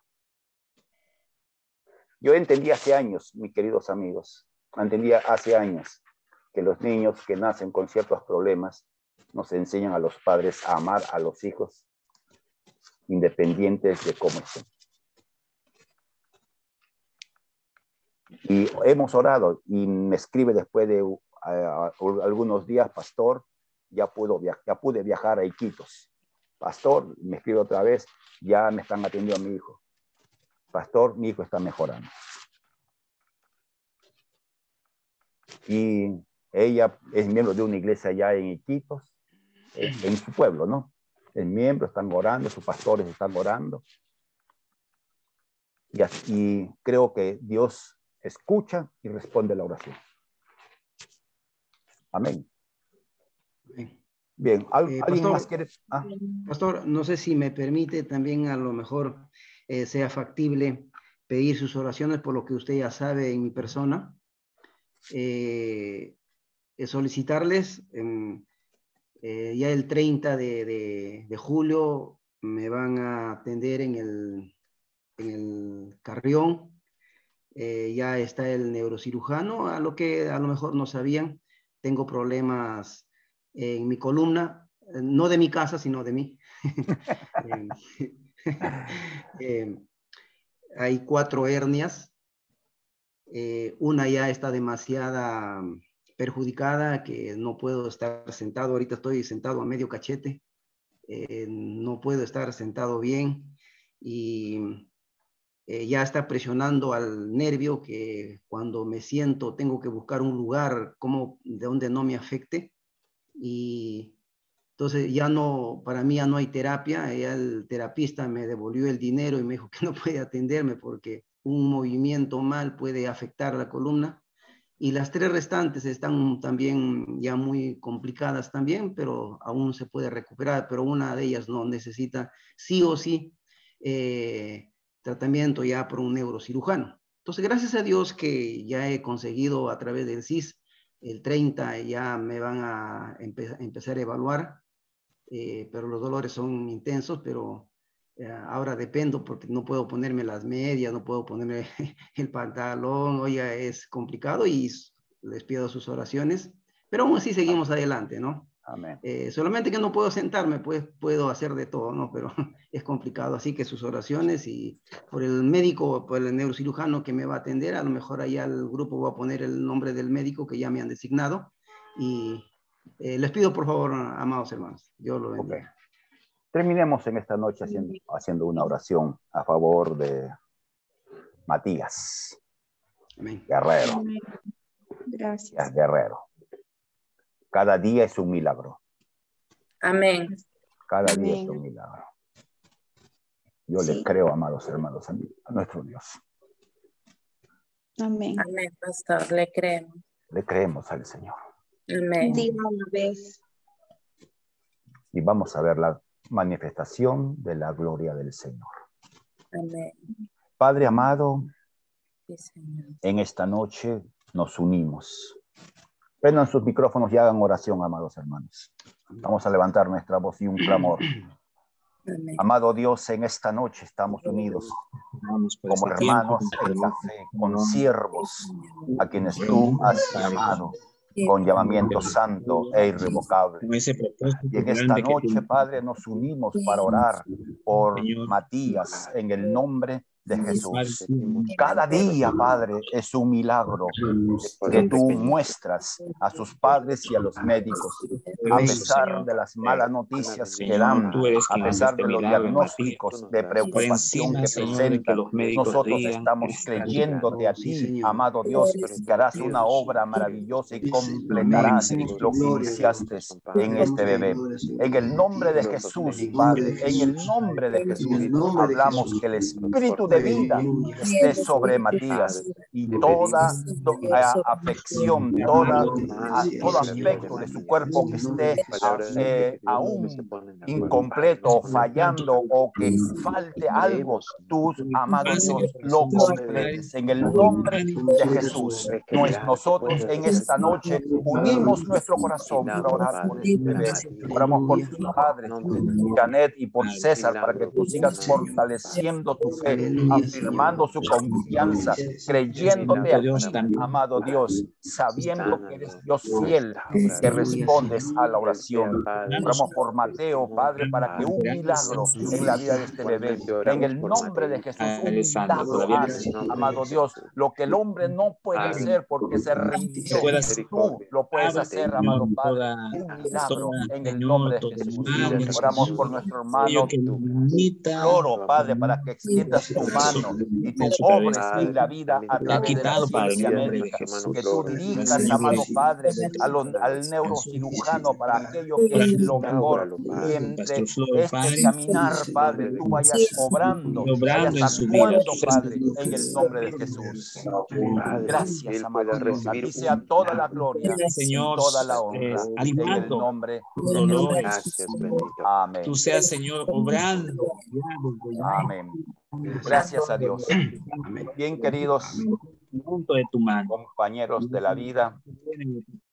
Yo entendí hace años, mis queridos amigos, entendía hace años que los niños que nacen con ciertos problemas nos enseñan a los padres a amar a los hijos independientes de cómo estén. Y hemos orado y me escribe después de algunos días: pastor, ya pude viajar a Iquitos. Pastor, me escribe otra vez: ya me están atendiendo a mi hijo. Pastor, mi hijo está mejorando. Y ella es miembro de una iglesia allá en Iquitos, en su pueblo, ¿no? El miembro están orando, sus pastores están orando. Y creo que Dios escucha y responde la oración. Amén. Bien, ¿alguien pastor, más quiere? Pastor, no sé si me permite también, a lo mejor sea factible pedir sus oraciones por lo que usted ya sabe en mi persona. Solicitarles, ya el 30 de julio me van a atender en el Carrión. Ya está el neurocirujano, a lo mejor no sabían. Tengo problemas en mi columna, no de mi casa, sino de mí. Hay 4 hernias. Una ya está demasiado perjudicada, que no puedo estar sentado. Ahorita estoy sentado a medio cachete. No puedo estar sentado bien, y ya está presionando al nervio, que cuando me siento tengo que buscar un lugar de donde no me afecte. Y entonces para mí ya no hay terapia. Ya el terapista me devolvió el dinero y me dijo que no puede atenderme porque un movimiento mal puede afectar la columna. Y las 3 restantes están también ya muy complicadas también, pero aún se puede recuperar. Pero una de ellas no, necesita sí o sí tratamiento ya por un neurocirujano. Entonces, gracias a Dios que ya he conseguido a través del CIS, el 30 ya me van a empezar a evaluar, pero los dolores son intensos, pero Ahora dependo porque no puedo ponerme las medias, no puedo ponerme el pantalón, oiga, es complicado y les pido sus oraciones, pero aún así seguimos adelante, ¿no? Amén. Solamente que no puedo sentarme, pues puedo hacer de todo, ¿no? Pero es complicado, así que sus oraciones y por el médico, por el neurocirujano que me va a atender, a lo mejor allá al grupo va a poner el nombre del médico que ya me han designado y les pido por favor, amados hermanos, Dios lo bendiga. Okay. Terminemos en esta noche haciendo una oración a favor de Matías. Amén. Guerrero. Amén. Gracias. Guerrero. Cada día es un milagro. Amén. Cada Amén. día es un milagro. Yo Sí. le creo, amados hermanos, a nuestro Dios. Amén. Amén, pastor, le creemos. Le creemos al Señor. Amén. Diga una vez. Y vamos a ver la manifestación de la gloria del Señor. Amén. Padre amado, Sí, Señor. en esta noche nos unimos. Prendan sus micrófonos y hagan oración, amados hermanos. Vamos a levantar nuestra voz y un clamor. Amén. Amado Dios, en esta noche estamos unidos como hermanos en la fe, con siervos a quienes tú has llamado con llamamiento santo e irrevocable. Y en esta noche, Padre, nos unimos para orar por Matías en el nombre de Jesús. Cada día, Padre, es un milagro que tú muestras a sus padres y a los médicos, a pesar de las malas noticias que dan, a pesar de los diagnósticos de preocupación que presentan. Nosotros estamos creyéndote a ti, amado Dios, que harás una obra maravillosa y completarás lo que iniciaste en este bebé. En el nombre de Jesús, Padre, en el nombre de Jesús, hablamos que el Espíritu de vida esté sobre Matías y toda afección, todo aspecto de su cuerpo que esté aún incompleto o fallando o que falte algo, tú, amado Dios, lo completes. En el nombre de Jesús, nosotros en esta noche unimos nuestro corazón para orar por este bebé. Oramos por sus padres, Janet y por César, para que tú sigas fortaleciendo tu fe, afirmando su confianza, creyéndote a ti, amado Dios, sabiendo que eres Dios fiel, que respondes a la oración. Oramos por Mateo, Padre, para que un milagro en la vida de este bebé, en el nombre de Jesús, un milagro hace, amado Dios, lo que el hombre no puede hacer porque se rindió, tú lo puedes hacer, amado Padre, un milagro en el nombre de Jesús. Oramos por nuestro hermano Floro, Padre, para que extiendas tu mano y tú obres en la vida a través de la ciencia médica, que tú dirijas, amado Padre, al neurocirujano para aquello que es lo mejor, y entre este caminar, Padre, tú vayas obrando, vayas actuando, Padre, en el nombre de Jesús. Gracias, amado Dios, a ti sea toda la gloria y toda la honra, en el nombre de Jesús. Amén. Tú seas, Señor, obrando. Amén. Gracias a Dios. Bien, queridos compañeros de la vida,